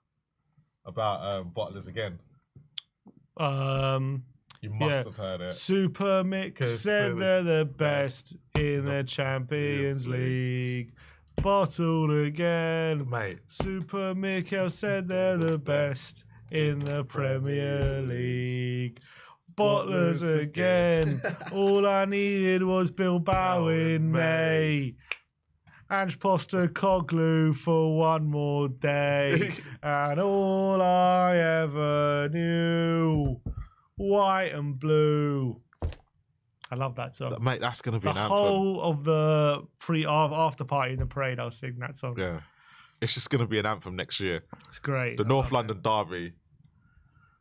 about bottlers again? You must have heard it. Super Mick said they're the best in the Champions League. Bottled again. Mate. Super Mick said they're the best in the Premier League. Bottlers again. All I needed was Bilbao in May. Ange Postecoglou for one more day. And all I ever knew. White and blue. I love that song. Mate, that's going to be an anthem. The whole of the after party in the parade, I'll sing that song. Yeah. It's just going to be an anthem next year. It's great. The North London Derby.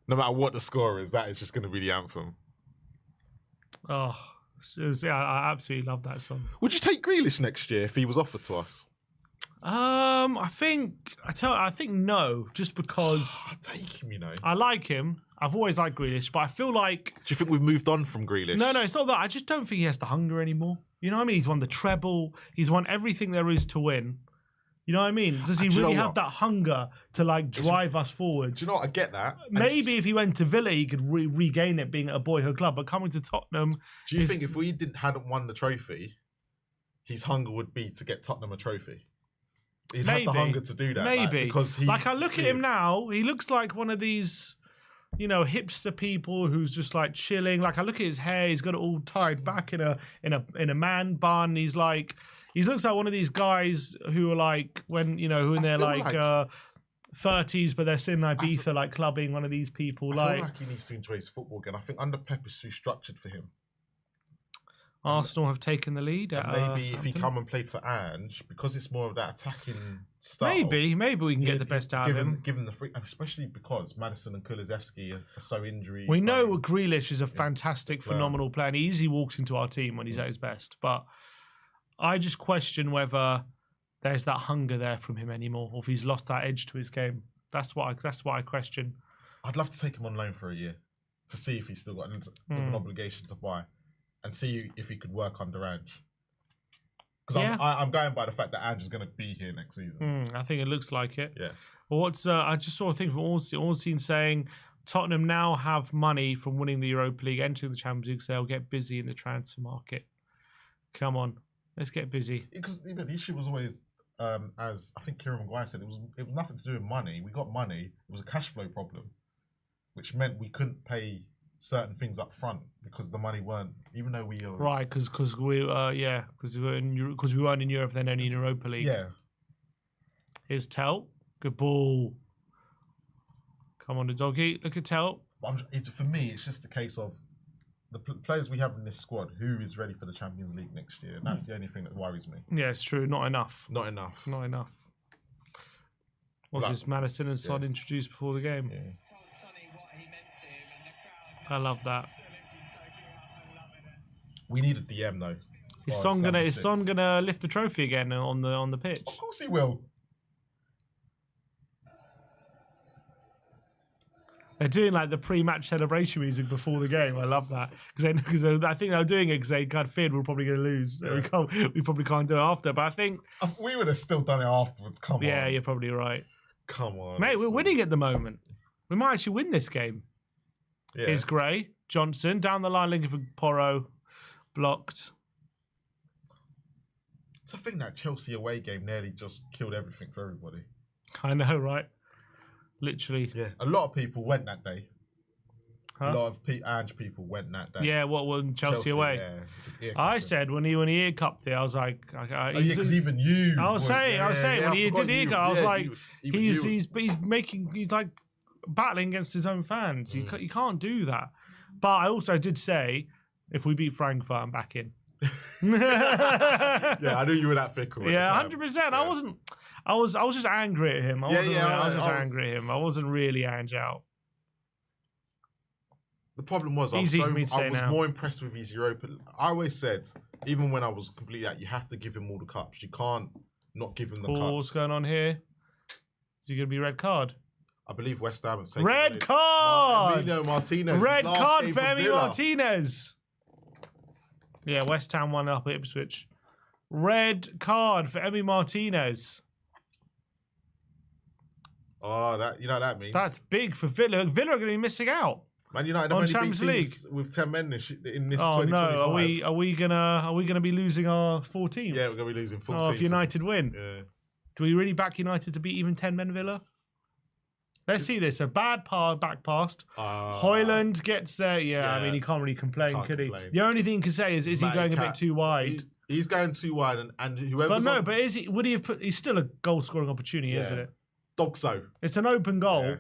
No matter what the score is, that is just going to be the anthem. Oh, yeah, I absolutely love that song. Would you take Grealish next year if he was offered to us? I think no, just because I'd take him, you know. I like him. I've always liked Grealish, but I feel like... Do you think we've moved on from Grealish? No, it's not that. I just don't think he has the hunger anymore. You know what I mean? He's won the treble. He's won everything there is to win. You know what I mean? Does he really have that hunger to like drive us forward? Do you know what? I get that. Maybe if he went to Villa, he could regain it being at a boyhood club. But coming to Tottenham... Do you think if we hadn't won the trophy, his hunger would be to get Tottenham a trophy? He's had the hunger to do that. Maybe. Because I look at him now, he looks like one of these... you know, hipster people who's just like chilling. Like I look at his hair, he's got it all tied back in a man bun. He looks like one of these guys who are like who in their like 30s, but they're still in Ibiza, like clubbing. One of these people. I feel like he needs to enjoy his football again. I think under Pep is too structured for him. Arsenal have taken the lead. Maybe if he come and played for Ange, because it's more of that attacking style. Maybe we can get the best out of him. Give him the free, especially because Maddison and Kulusevski are so injury. We know Grealish is a fantastic, phenomenal player, and he easily walks into our team when he's at his best. But I just question whether there's that hunger there from him anymore, or if he's lost that edge to his game. That's what I question. I'd love to take him on loan for a year to see if he's still got an obligation to buy. And see if he could work under Ange. Because I'm going by the fact that Ange is going to be here next season. I think it looks like it. Yeah. Well, I just saw a thing from Ornstein saying Tottenham now have money from winning the Europa League, entering the Champions League, so they'll get busy in the transfer market. Come on, let's get busy. Because the issue was always, as I think Kieran Maguire said, it was nothing to do with money. We got money. It was a cash flow problem, which meant we couldn't pay certain things up front because the money weren't, even though we right, because we weren't in Europe, then only in Europa League. Yeah. Here's Tel. Good ball. Come on, the doggy. Look at Tel. For me, it's just a case of the players we have in this squad. Who is ready for the Champions League next year? And that's the only thing that worries me. Yeah, it's true. Not enough. Not enough. Was this Maddison and Son introduced before the game? Yeah. I love that. We need a DM though. Is Son gonna lift the trophy again on the pitch? Of course he will. They're doing like the pre-match celebration music before the game. I love that because I think they're doing it because they kind of feared we're probably going to lose. Yeah. We probably can't do it after. But I think we would have still done it afterwards. Come on. Yeah, you're probably right. Come on, mate. We're winning at the moment. We might actually win this game. Yeah. Here's Gray. Johnson down the line looking for Porro. Blocked. It's a thing that Chelsea away game nearly just killed everything for everybody. I know, right? Literally. Yeah. A lot of people went that day. Huh? A lot of Ange people went that day. Yeah, when Chelsea away? Yeah. I said when he ear cupped it, I was like, because even you. I was saying when he did the ear cup, I was like, he's like battling against his own fans. You can't do that. But I also did say, if we beat Frankfurt, I'm back in. Yeah, I knew you were that fickle. Yeah, 100%. Yeah. I was just angry at him. I was just angry at him. I wasn't really angry out. The problem was I was more impressed with his Europa. I always said, even when I was completely out, you have to give him all the cups. You can't not give him the cups. What's going on here? Is he going to be red card? I believe West Ham have taken red card. Emilio Martinez. Red card for Emi Martinez. Yeah, West Ham 1 up at Ipswich. Red card for Emi Martinez. Oh, that means that's big for Villa. Villa are going to be missing out. Man United have only Champions League with 10 men in this 2025. No, are we gonna be losing our 14th? Yeah, we're gonna be losing 14th. Oh, if United win. Yeah. Do we really back United to beat even 10 men Villa? Let's see this. A bad back pass. Hoyland gets there. Yeah, I mean, he can't really complain, could he? The only thing he can say is he going a bit too wide? He's going too wide, and whoever. But no, but is he? Would he have put? He's still a goal scoring opportunity, isn't it? Dogso. It's an open goal. Yeah.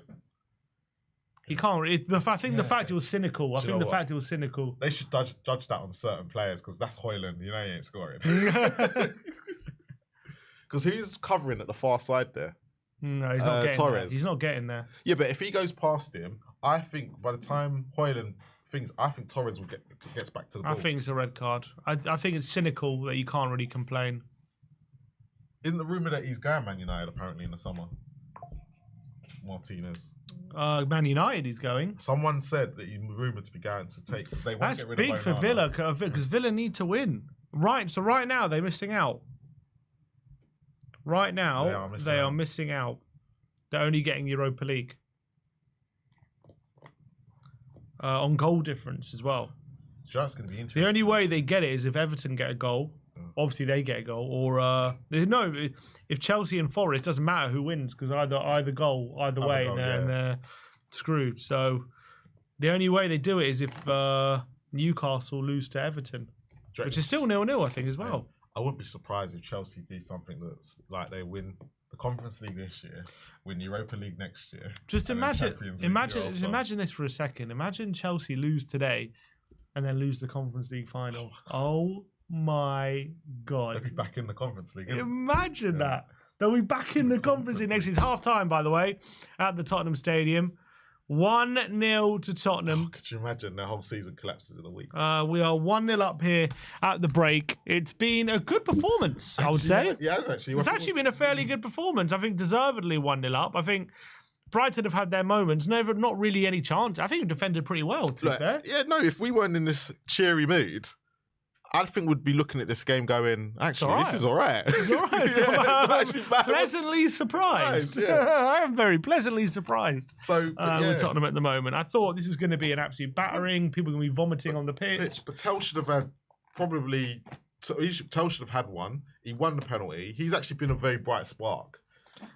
He can't. I think the fact it was cynical. I think the fact it was cynical. They should judge that on certain players because that's Hoyland. You know he ain't scoring. Because who's covering at the far side there? No, he's not getting Torres. there. He's not getting there. Yeah, but if he goes past him, I think by the time Hoyland thinks, I think Torres will gets back to the ball. I think it's a red card. I think it's cynical that you can't really complain. Isn't the rumour that he's going Man United apparently in the summer? Martinez. Man United he's going. Someone said that he's rumoured to be going to take because they want to get rid of That's big for Villa because Villa need to win. Right, so right now they're missing out. Right now, they are missing out. They're only getting Europa League. On goal difference as well. So that's going to be interesting. The only way they get it is if Everton get a goal. Obviously, they get a goal. Or, no, if Chelsea and Forest, doesn't matter who wins because either goal, either way, and they're screwed. So the only way they do it is if Newcastle lose to Everton, which is still 0-0, I think, as well. Yeah. I wouldn't be surprised if Chelsea do something that's like they win the Conference League this year, win Europa League next year. Just imagine this for a second. Imagine Chelsea lose today and then lose the Conference League final. Oh my God. They'll be back in the Conference League. Imagine that. They'll be back in the Conference League next year. It's half time, by the way, at the Tottenham Stadium. 1-0 to Tottenham. Could you imagine the whole season collapses in a week? We are 1-0 up here at the break. It's been a good performance, I would say. Yeah, it's actually been a fairly good performance. I think deservedly 1-0 up. I think Brighton have had their moments. Not really any chance. I think we've defended pretty well, to be fair. Yeah, no, if we weren't in this cheery mood, I think we'd be looking at this game going, actually, this is all right. It's all right. Pleasantly surprised. Yeah. I am very pleasantly surprised with Tottenham at the moment. I thought this is going to be an absolute battering. People are going to be vomiting on the pitch. But Tell should have had Tell should have had one. He won the penalty. He's actually been a very bright spark.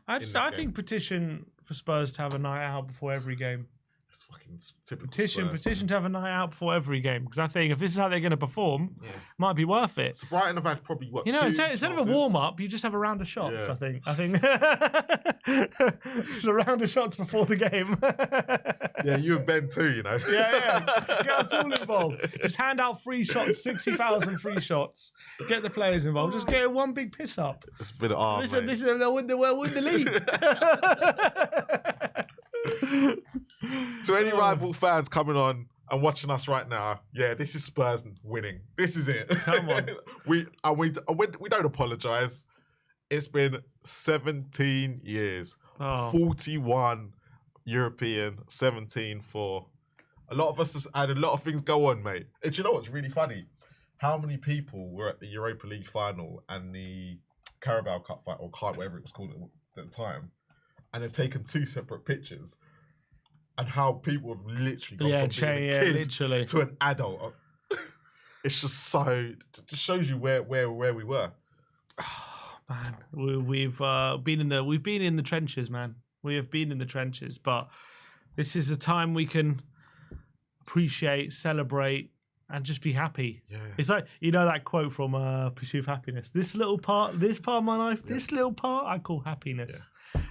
I think petition for Spurs to have a night out before every game. It's fucking typical petition to have a night out before every game because I think if this is how they're going to perform, it might be worth it. So Brighton have had probably instead of a warm up, you just have a round of shots. Yeah. I think just a round of shots before the game. Yeah, you and Ben too, you know. Yeah, get us all involved. Just hand out free shots, 60,000 free shots. Get the players involved. Just get one big piss up. It's been this is they'll win the league. To any rival fans coming on and watching us right now, this is Spurs winning. This is it. Come on. we don't apologise. It's been 17 years. 41 European, 17 for. A lot of us have had a lot of things go on, mate. And do you know what's really funny? How many people were at the Europa League final and the Carabao Cup fight, or card, whatever it was called at the time, and have taken two separate pictures? And how people have literally gone from being a kid to an adult. It's just so. It just shows you where we were. Oh, man, we've been in the trenches, man. We have been in the trenches, but this is a time we can appreciate, celebrate, and just be happy. Yeah. It's like that quote from Pursuit of Happiness. This part of my life, this little part, I call happiness. Yeah.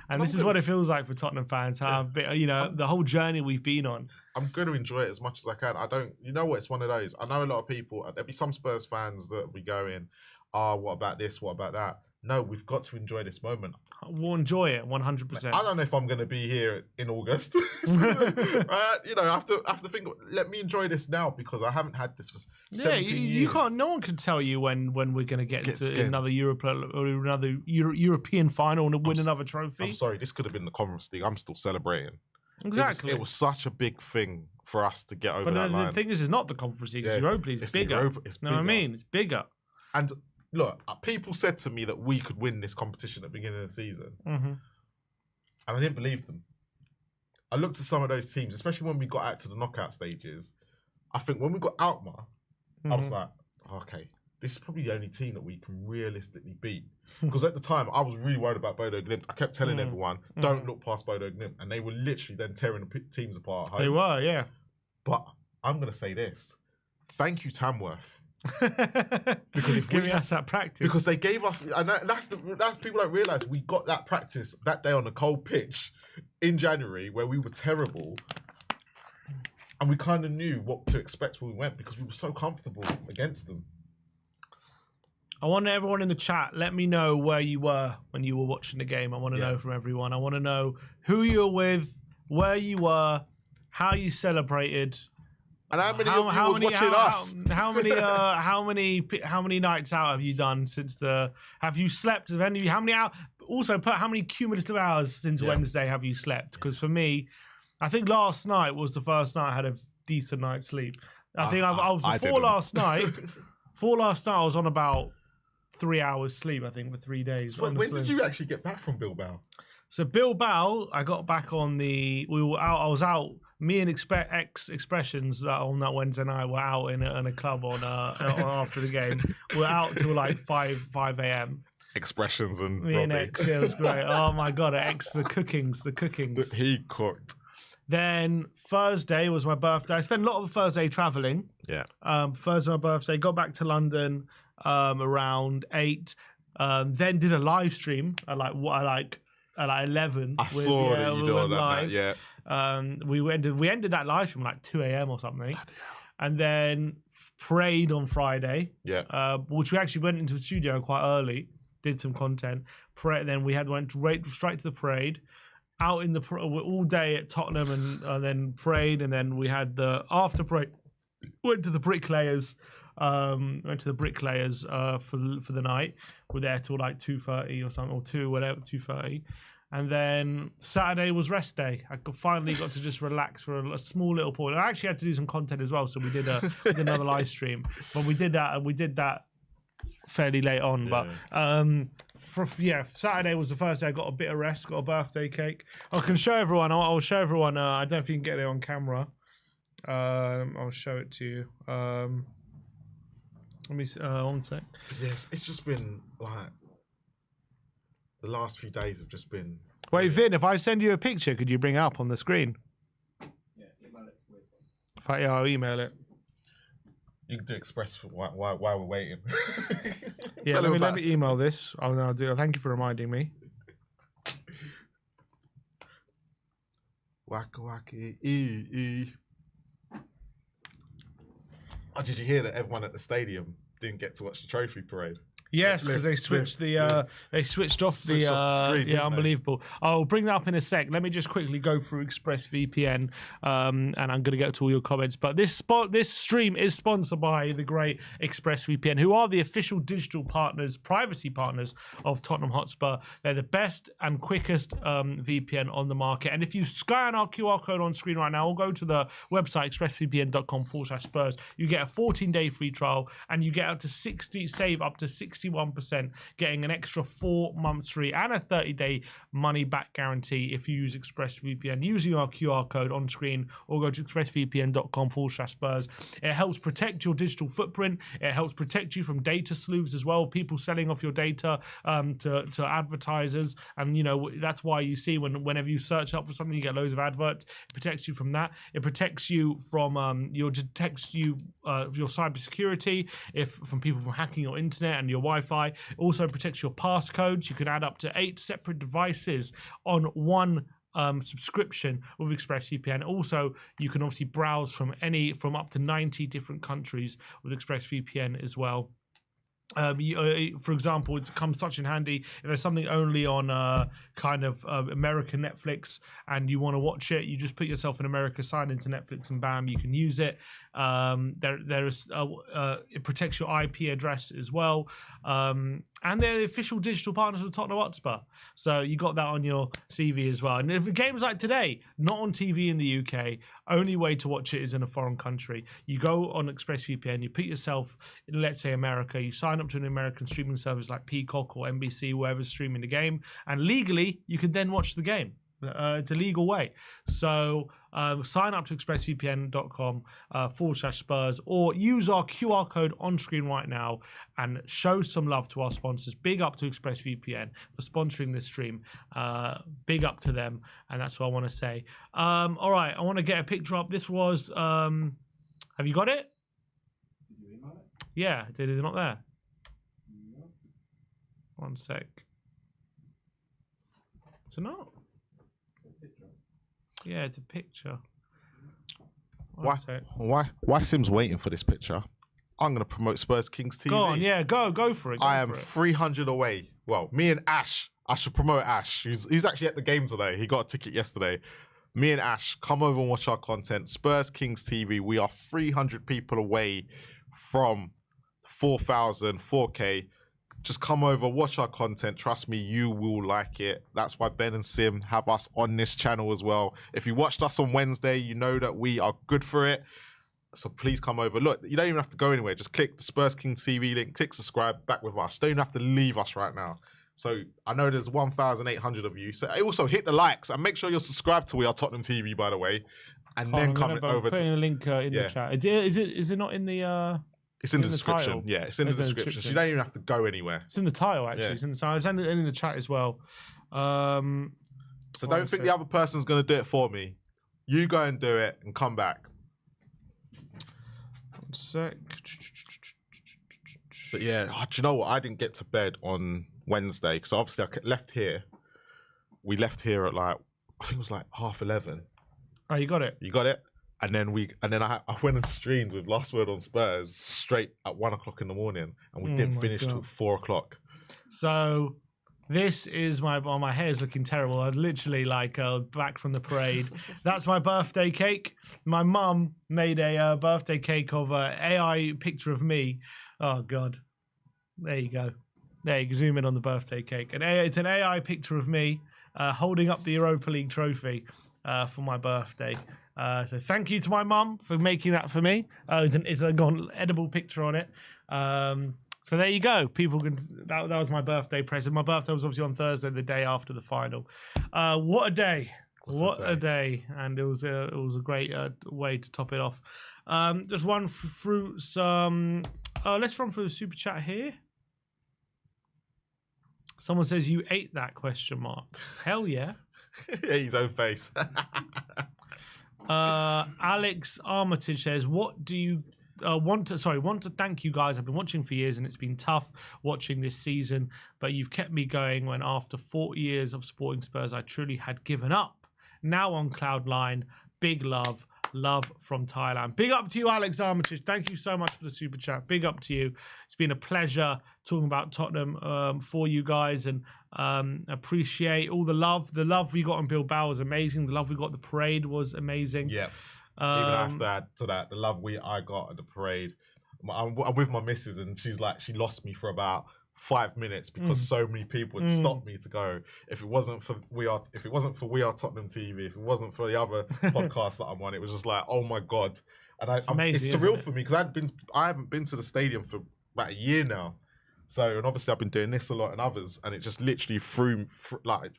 And this is what it feels like for Tottenham fans. The whole journey we've been on. I'm going to enjoy it as much as I can. It's one of those. I know a lot of people, there'll be some Spurs fans that will be going, what about this? What about that? no, we've got to enjoy this moment. We'll enjoy it 100%. I don't know if I'm going to be here in August. Right? You know, I have to think, let me enjoy this now because I haven't had this for 17 years. You can't, no one can tell you when we're going to get to another European final and win another trophy. I'm sorry, this could have been the Conference League. I'm still celebrating. Exactly. It was such a big thing for us to get over that line. The thing is, it's not the Conference League. It's Europa League. It's bigger. It's bigger. Know what I mean? It's bigger. And look, people said to me that we could win this competition at the beginning of the season. And I didn't believe them. I looked at some of those teams, especially when we got out to the knockout stages. I think when we got Alkmaar, I was like, okay, this is probably the only team that we can realistically beat. Because at the time, I was really worried about Bodo Glimt. I kept telling everyone, don't look past Bodo Glimt. And they were literally then tearing the teams apart at home. They were, yeah. But I'm going to say this. Thank you, Tamworth. Because if giving us that practice, because they gave us, and that's people don't realize we got that practice that day on the cold pitch in January where we were terrible, and we kind of knew what to expect when we went because we were so comfortable against them. I want everyone in the chat, let me know where you were when you were watching the game. I want to know from everyone. I want to know who you were with, where you were, how you celebrated. And how many of you was watching us? How many nights out have you done since have you slept? How many cumulative hours since Wednesday have you slept? Because for me, I think last night was the first night I had a decent night's sleep. Before last night, I was on about 3 hours sleep, I think, for 3 days. So when did you actually get back from Bilbao? So Bilbao, I got back on I was out. Me and Expressions that on that Wednesday night were out in a club on after the game. We're out till like 5 a.m. Expressions and me and X, it was great. Oh my god, X, the cookings. He cooked. Then Thursday was my birthday. I spent a lot of Thursday traveling. Yeah. Thursday my birthday. Got back to London around 8. Then did a live stream at like 11. I saw that you did all that night, yeah. We ended that live stream at like 2 a.m. or something. And then prayed on Friday. Yeah. Which we actually went into the studio quite early, did some content. Then we went straight to the parade, out in the all day at Tottenham and then prayed, and then we had the after parade, went to the bricklayers. For the night. We're there till like 2:30 or something, or 2:30. And then Saturday was rest day. I finally got to just relax for a small little point. I actually had to do some content as well, so we did another live stream. But we did that fairly late on. Yeah. But Saturday was the first day I got a bit of rest, got a birthday cake. I can show everyone. I'll show everyone. I don't know if you can get it on camera. I'll show it to you. Let me see, one sec. Yes, it's just been like the last few days have just been. Wait, Vin, if I send you a picture, could you bring it up on the screen? Yeah, email it. I'll email it. You can do express while we're waiting. Yeah, let me email this. I'll do it. Thank you for reminding me. Waka waka ee. Oh, did you hear that everyone at the stadium didn't get to watch the trophy parade? Yes, because they switched they switched off the screen. Yeah, unbelievable. I'll bring that up in a sec. Let me just quickly go through ExpressVPN, and I'm going to get to all your comments. But this stream is sponsored by the great ExpressVPN, who are the official digital partners, privacy partners of Tottenham Hotspur. They're the best and quickest VPN on the market. And if you scan our QR code on screen right now, or go to the website expressvpn.com/Spurs, you get a 14-day free trial, and you get up to save up to 61%, getting an extra 4 months free and a 30-day money-back guarantee if you use ExpressVPN using our QR code on screen, or go to expressvpn.com/Spurs. It helps protect your digital footprint. It helps protect you from data sleuths as well, people selling off your data to advertisers. And that's why you see whenever you search up for something, you get loads of adverts. It protects you from that. It protects you from your cybersecurity, from people from hacking your internet and your Wi-Fi. It also protects your passcodes. You can add up to 8 separate devices on one subscription with ExpressVPN. Also, you can obviously browse from up to 90 different countries with ExpressVPN as well. For example, it comes such in handy if there's something only on American Netflix and you want to watch it. You just put yourself in America, sign into Netflix, and bam, you can use it. It protects your IP address as well, and they're the official digital partners of Tottenham Hotspur. So you got that on your CV as well. And if games like today, not on TV in the UK, only way to watch it is in a foreign country. You go on ExpressVPN, you put yourself in, let's say, America, you sign up to an American streaming service like Peacock or NBC, whoever's streaming the game, and legally you can then watch the game. It's a legal way. So sign up to expressvpn.com/Spurs or use our QR code on screen right now and show some love to our sponsors. Big up to ExpressVPN for sponsoring this stream. Big up to them. And that's what I want to say. All right. I want to get a picture up. This was, have you got it? Did you email it? Yeah. Did it not there? No. 1 sec. It's not. Yeah, it's a picture. Why Sim's waiting for this picture? I'm gonna promote Spurs Kings TV. Go on, yeah, go for it. I am 300 away. Well, me and Ash. I should promote Ash. He's actually at the game today. He got a ticket yesterday. Me and Ash, come over and watch our content. Spurs Kings TV. We are 300 people away from 4,000, 4K. Just come over, watch our content. Trust me, you will like it. That's why Ben and Sim have us on this channel as well. If you watched us on Wednesday, you know that we are good for it. So please come over. Look, you don't even have to go anywhere. Just click the Spurs King TV link, click subscribe, back with us. Don't even have to leave us right now. So I know there's 1,800 of you. So also hit the likes and make sure you're subscribed to We Are Tottenham TV, by the way. And then come over to... putting a link in the chat. Is it not in the... It's in the description. Yeah, it's in the description. So you don't even have to go anywhere. It's in the title, actually. Yeah. It's in the title. It's in the chat as well. So don't think the other person's going to do it for me. You go and do it and come back. 1 sec. But yeah, do you know what? I didn't get to bed on Wednesday because obviously I left here. We left here at I think it was 11:30. Oh, you got it? You got it? And then I went and streamed with Last Word on Spurs straight at 1 o'clock in the morning, and we didn't finish till 4 o'clock. So this is my hair's looking terrible. I was literally back from the parade. That's my birthday cake. My mum made a birthday cake of an AI picture of me. Oh God, there you go. There you can zoom in on the birthday cake. It's an AI picture of me holding up the Europa League trophy for my birthday. So thank you to my mum for making that for me. It's got an edible picture on it. So there you go. People can. That was my birthday present. My birthday was obviously on Thursday, the day after the final. What a day! What a day! And it was a great way to top it off. Just run through some. Let's run through the super chat here. Someone says you ate that ? Hell yeah! Yeah, his own face. Alex Armitage says, "What do you want to thank you guys. I've been watching for years, and it's been tough watching this season, but you've kept me going when after 40 years of supporting Spurs, I truly had given up. Now on cloud nine, big love." Love from Thailand. Big up to you, Alex Armitage. Thank you so much for the super chat. Big up to you. It's been a pleasure talking about Tottenham for you guys, and appreciate all the love. The love we got on Bilbao was amazing. The love we got at the parade was amazing. Yeah. Even after that, to that, the love I got at the parade. I'm with my missus, and she's she lost me for about 5 minutes because so many people had stopped me to go. If it wasn't for We Are Tottenham TV, if it wasn't for the other podcast that I'm on, it was just oh my God. And it's surreal for me because I haven't been to the stadium for about a year now. So, and obviously I've been doing this a lot and others, and it just literally I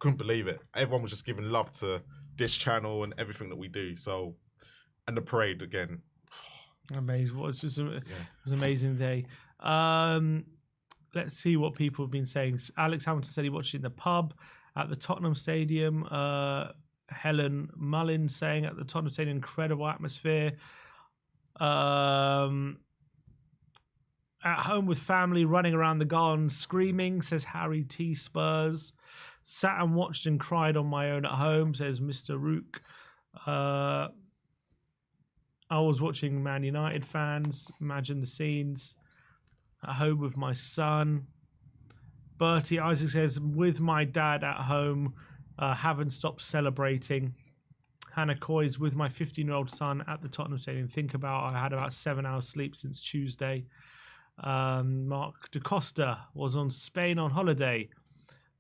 couldn't believe it. Everyone was just giving love to this channel and everything that we do. So, and the parade again. Amazing. It was an amazing day. Let's see what people have been saying. Alex Hamilton said he watched it in the pub at the Tottenham Stadium. Helen Mullins saying at the Tottenham Stadium, incredible atmosphere. At home with family, running around the garden, screaming, says Harry T. Spurs. Sat and watched and cried on my own at home, says Mr. Rook. I was watching Man United fans. Imagine the scenes. At home with my son. Bertie Isaac says, with my dad at home, haven't stopped celebrating. Hannah Coy's with my 15-year-old son at the Tottenham Stadium. Think about, I had about 7 hours sleep since Tuesday. Mark DaCosta was on Spain on holiday.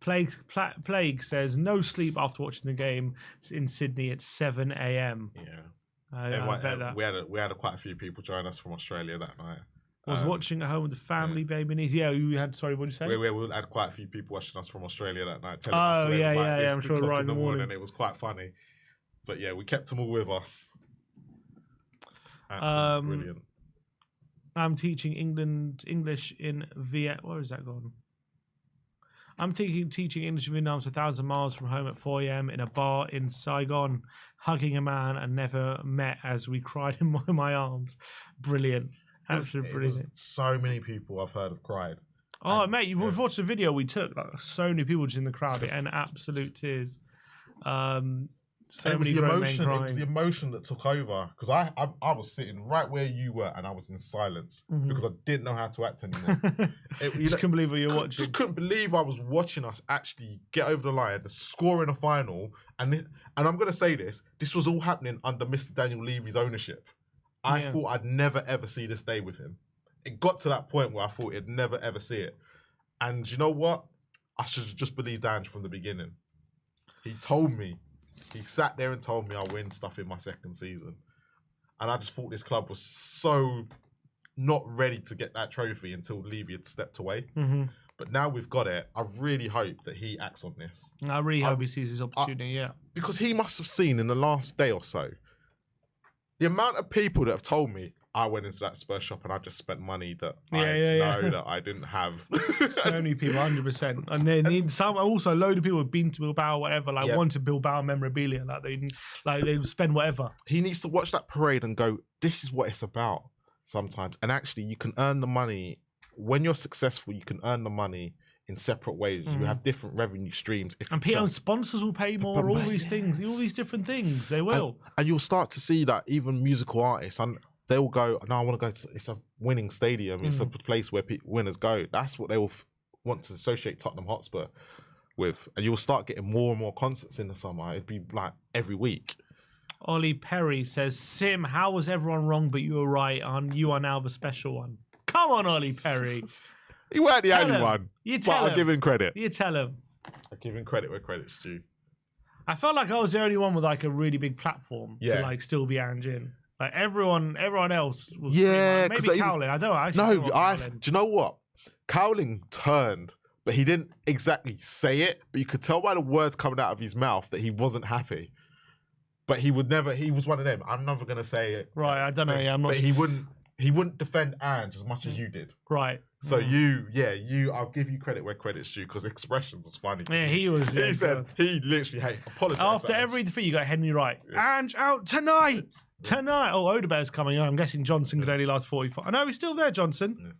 Plague says, no sleep after watching the game in Sydney at 7 a.m. Yeah. We had quite a few people join us from Australia that night. Was watching at home with the family, baby niece. Yeah, we had. Sorry, what did you say? We had quite a few people watching us from Australia that night. I'm sure. Right in the morning, it was quite funny. But yeah, we kept them all with us. Absolutely brilliant. I'm teaching English in Vietnam. Where is that gone? I'm teaching English in Vietnam, 1,000 miles from home at 4 a.m. in a bar in Saigon, hugging a man and never met as we cried in my arms. Brilliant. Absolutely brilliant. So many people I've heard have cried. Oh, mate, you've watched the video we took. Like, so many people just in the crowd and absolute tears. So many grown men crying. It was the emotion that took over because I was sitting right where you were and I was in silence because I didn't know how to act anymore. Just couldn't believe what you were watching. Just couldn't believe I was watching us actually get over the line, score in a final, and I'm going to say this was all happening under Mr. Daniel Levy's ownership. I thought I'd never ever see this day with him. It got to that point where I thought I'd never ever see it. And you know what? I should have just believed Ange from the beginning. He sat there and told me I'll win stuff in my second season. And I just thought this club was so not ready to get that trophy until Levy had stepped away. But now we've got it. I really hope that he acts on this. I really hope he sees his opportunity, Because he must have seen in the last day or so, the amount of people that have told me, I went into that Spurs shop and I just spent money that that I didn't have. So many people, 100%. And they need some. Also, a load of people have been to Bilbao, whatever, wanted Bilbao memorabilia. They spend whatever. He needs to watch that parade and go, this is what it's about sometimes. And actually, you can earn the money. When you're successful, you can earn the money in separate ways. You have different revenue streams. And sponsors will pay more, all these things, all these different things. They will. And you'll start to see that even musical artists, and they'll go, no, I want to go to, it's a winning stadium. It's a place where winners go. That's what they will want to associate Tottenham Hotspur with. And you'll start getting more and more concerts in the summer. It'd be like every week. Ollie Perry says, Sim, how was everyone wrong, but you were right, and you are now the special one. Come on, Ollie Perry. He weren't the only one. You tell him. I'll give him credit. You tell him. I give him credit where credit's due. I felt like I was the only one with a really big platform to still be Ange in. Like everyone else was maybe Cowling. I don't know. Do you know what? Cowling turned, but he didn't exactly say it. But you could tell by the words coming out of his mouth that he wasn't happy. But he would never. He was one of them. I'm never gonna say it. Right. I don't know. Yeah, I'm not. But he wouldn't defend Ange as much as you did. Right. So I'll give you credit where credit's due because expressions was funny. Yeah, he was. He said he literally apologized. After every defeat, you got Henry Wright. Yeah. Ange out tonight. Oh, Odebear's coming on. I'm guessing Johnson could only last 45. I know he's still there, Johnson. Yeah.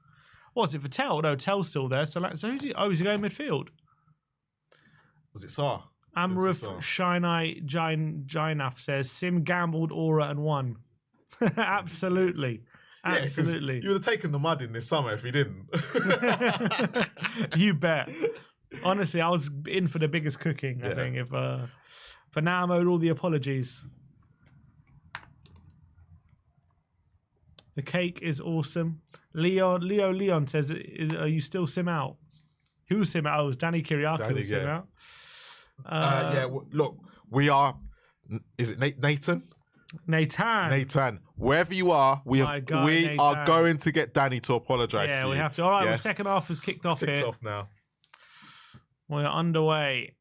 What's it for Tell? No, Tell's still there. So who's he? Oh, is he going midfield? Was it Sarr? Amrith Shinai Jainaf says Sim gambled, aura, and won. Absolutely. Absolutely. You would have taken the mud in this summer if you didn't. You bet. Honestly, I was in for the biggest cooking, I think. But now I'm owed all the apologies. The cake is awesome. Leon says, are you still Sim out? Who's Sim out? Oh, it was Danny Kiriakou was Sim out. Look, we are... Is it Nathan? Nathan, wherever you are, we are going to get Danny to apologise. Yeah, we have to. All right, the second half has kicked off here. It's off now. We're underway.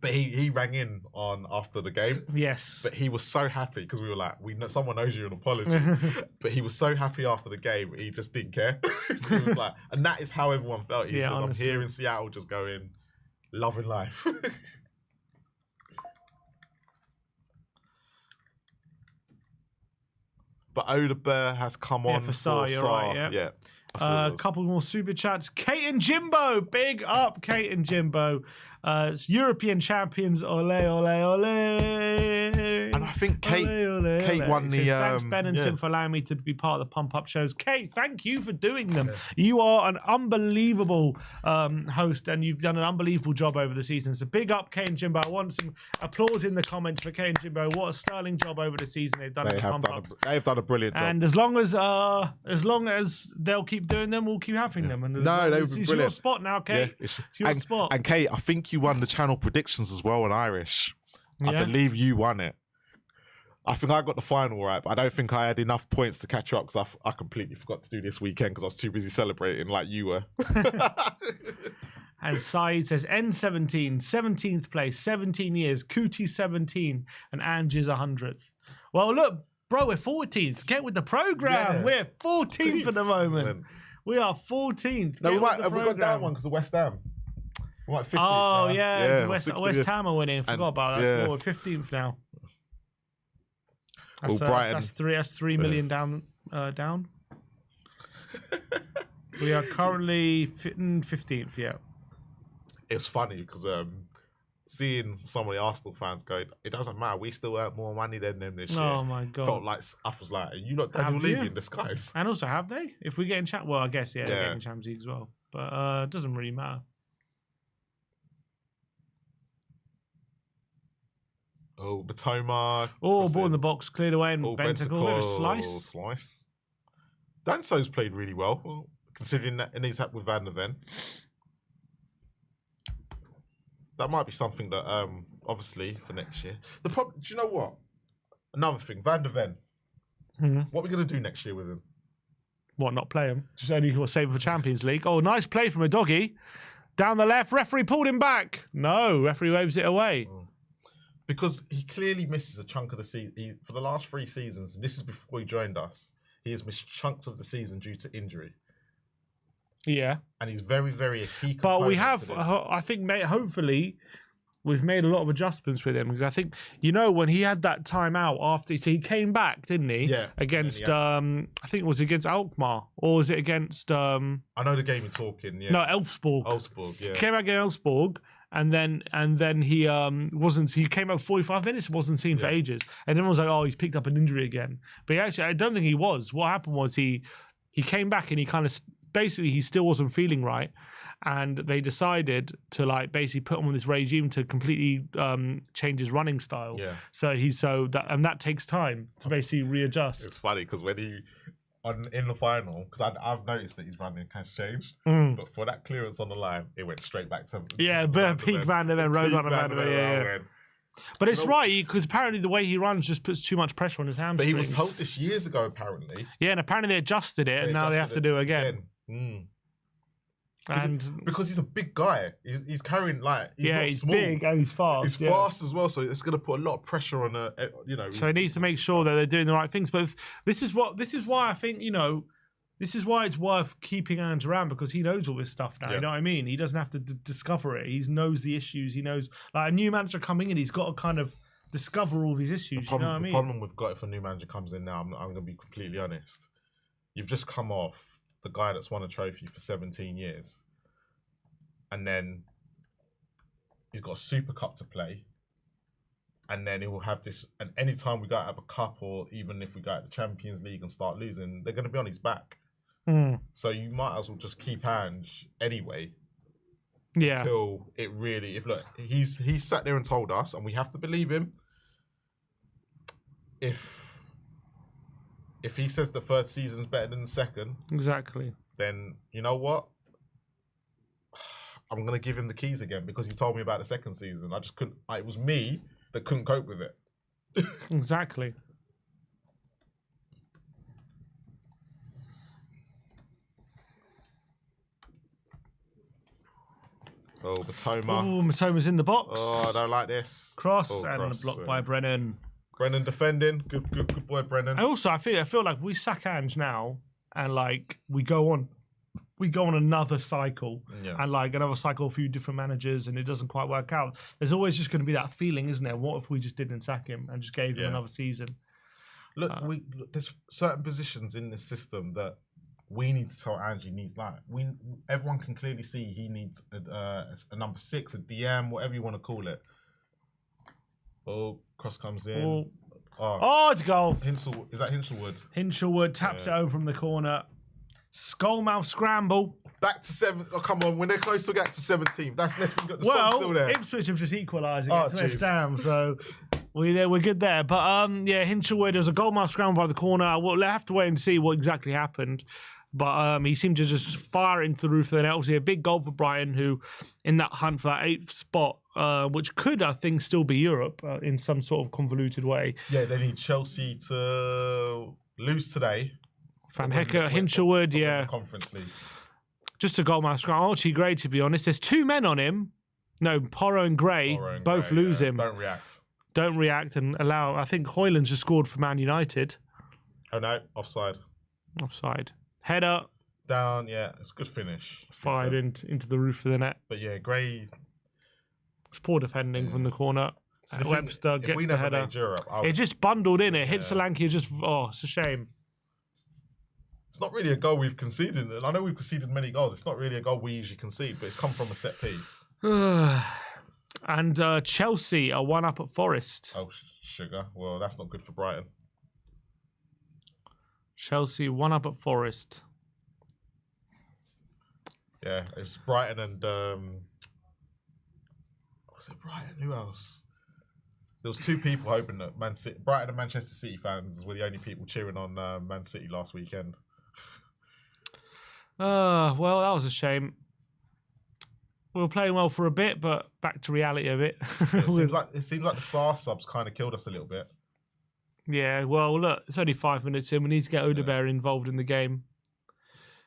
But he rang in after the game. Yes. But he was so happy because we were like, someone owes you an apology. But he was so happy after the game, he just didn't care. So he was like, and that is how everyone felt. He says, honestly. I'm here in Seattle just going, loving life. But Odebear has come on for Sarr, you're right, yeah. thought A couple more super chats. Kate and Jimbo, big up, Kate and Jimbo. It's European champions, ole, ole, ole. And I think Kate won the. Thanks, Bennington, for allowing me to be part of the pump up shows. Kate, thank you for doing them. You are an unbelievable host, and you've done an unbelievable job over the season. So big up, Kate and Jimbo. I want some applause in the comments for Kate and Jimbo. What a sterling job over the season they've done. They've done a brilliant job. And as long as they'll keep doing them, we'll keep having them. And it's your spot now, Kate. Yeah, it's your spot. And Kate, I think you won the channel predictions as well in Irish. I believe you won it. I think I got the final right, but I don't think I had enough points to catch up because I completely forgot to do this weekend because I was too busy celebrating like you were. And Saeed says N17, 17th place, 17 years, Cootie 17, and Angie's 100th. Well, look, bro, we're 14th. Get with the program. Yeah. We're 14th at the moment. We are 14th. No, we got down one because of West Ham. We're like 15th now. Yeah, West Ham are winning. Forgot about that. Yeah. We're 15th now. That's 3 million down. We are currently 15th. Yeah. It's funny because seeing some of the Arsenal fans going, it doesn't matter. We still earn more money than them this year. Oh my god! Felt like I was like, are you not Daniel Levy in disguise? And also, have they? If we get in well, I guess they're getting Champions League as well. But it doesn't really matter. Oh, Batoma. Oh, ball in the box, cleared away, and Bentacle, slice. Danso's played really well, considering that, and he's had with Van der Ven. That might be something that, obviously, for next year. The problem, do you know what? Another thing, Van der Ven. What are we going to do next year with him? What, not play him? Just only save for Champions League. Oh, nice play from a doggy. Down the left, referee pulled him back. No, referee waves it away. Because he clearly misses a chunk of the season. For the last 3 seasons, and this is before he joined us, he has missed chunks of the season due to injury. Yeah. And he's very, very a key component. But we have, I think, hopefully, we've made a lot of adjustments with him. Because I think, when he had that time out after, so he came back, didn't he? Yeah. Against, I think it was against Alkmaar. Or was it against... I know the game you're talking, yeah. No, Elfsborg. Elfsborg, yeah. He came back against Elfsborg. And then he wasn't. He came out 45 minutes, wasn't seen for ages. And everyone was like, "Oh, he's picked up an injury again." But actually, I don't think he was. What happened was he came back and he kind of basically he still wasn't feeling right, and they decided to basically put him on this regime to completely change his running style. Yeah. So that takes time to basically readjust. It's funny because when he. In the final, because I've noticed that his running has changed, but for that clearance on the line, it went straight back to peak Van der Ven, road on Van der Ven, yeah. But it's right, because apparently the way he runs just puts too much pressure on his hamstrings. But he was told this years ago, apparently. Yeah, and apparently they adjusted it, and now they have to do it again. And because he's a big guy, he's carrying he's big and he's fast. He's fast as well, so it's going to put a lot of pressure on So he needs to make sure that they're doing the right things. But this is why I think this is why it's worth keeping Ange around, because he knows all this stuff now. You know what I mean? He doesn't have to discover it. He knows the issues. He knows a new manager coming in, he's got to kind of discover all these issues. You know what I mean? The problem we've got if a new manager comes in now, I'm going to be completely honest. You've just come off the guy that's won a trophy for 17 years. And then he's got a Super Cup to play. And then he will have this. And anytime we go out of a cup, or even if we go out the Champions League and start losing, they're going to be on his back. So you might as well just keep Ange anyway. Yeah. Until it really, he's sat there and told us, and we have to believe him. If he says the third season's better than the second, exactly, then you know what? I'm going to give him the keys again, because he told me about the second season. I just couldn't, it was me that couldn't cope with it. Exactly. Oh, Matoma. Oh, Matoma's in the box. Oh, I don't like this. Cross and a block by Brennan. Brennan defending. Good boy, Brennan. And also, I feel like we sack Ange now, and we go on another cycle, and another cycle, a few different managers, and it doesn't quite work out. There's always just going to be that feeling, isn't there? What if we just didn't sack him and just gave him another season? Look, there's certain positions in this system that we need to tell Ange he needs everyone can clearly see he needs a number 6, a DM, whatever you want to call it. Oh, cross comes in. Oh, it's a goal. Hinsel, is that Hinshelwood? Hinshelwood taps it over from the corner. Skullmouth scramble. Back to 7. Oh, come on. When they're close to get to 17th, let's got the well, still there. Ipswich have just equalised against West Ham, so we're good there. But yeah, Hinshelwood, there was a goalmouth scramble by the corner. We'll have to wait and see what exactly happened. But he seemed to just fire into the roof of the net. Obviously, a big goal for Brighton, who in that hunt for that 8th spot, which could, I think, still be Europe in some sort of convoluted way. Yeah, they need Chelsea to lose today. Van Hecker, Hinshelwood, yeah. Conference League. Just a goalmouth scramble. Archie Gray, to be honest. There's 2 men on him. No, Porro and Gray both lose him. Don't react and allow. I think Hoyland's just scored for Man United. Oh, no. Offside. Header. Down, yeah. It's a good finish. Fired into the roof of the net. But yeah, Gray. It's poor defending from the corner. So Webster gets the header. Europe, it just bundled in. It hit Solanke. Just it's a shame. It's not really a goal we've conceded. And I know we've conceded many goals. It's not really a goal we usually concede, but it's come from a set piece. And Chelsea are 1 up at Forest. Oh, sugar. Well, that's not good for Brighton. Chelsea 1 up at Forest. Yeah, it's Brighton and was it Brighton? Who else? There was 2 people hoping that Brighton and Manchester City fans were the only people cheering on Man City last weekend. Well, that was a shame. We were playing well for a bit, but back to reality a bit. It seems like the SAR subs kind of killed us a little bit. Yeah, well, look, it's only 5 minutes in. We need to get Odebear involved in the game.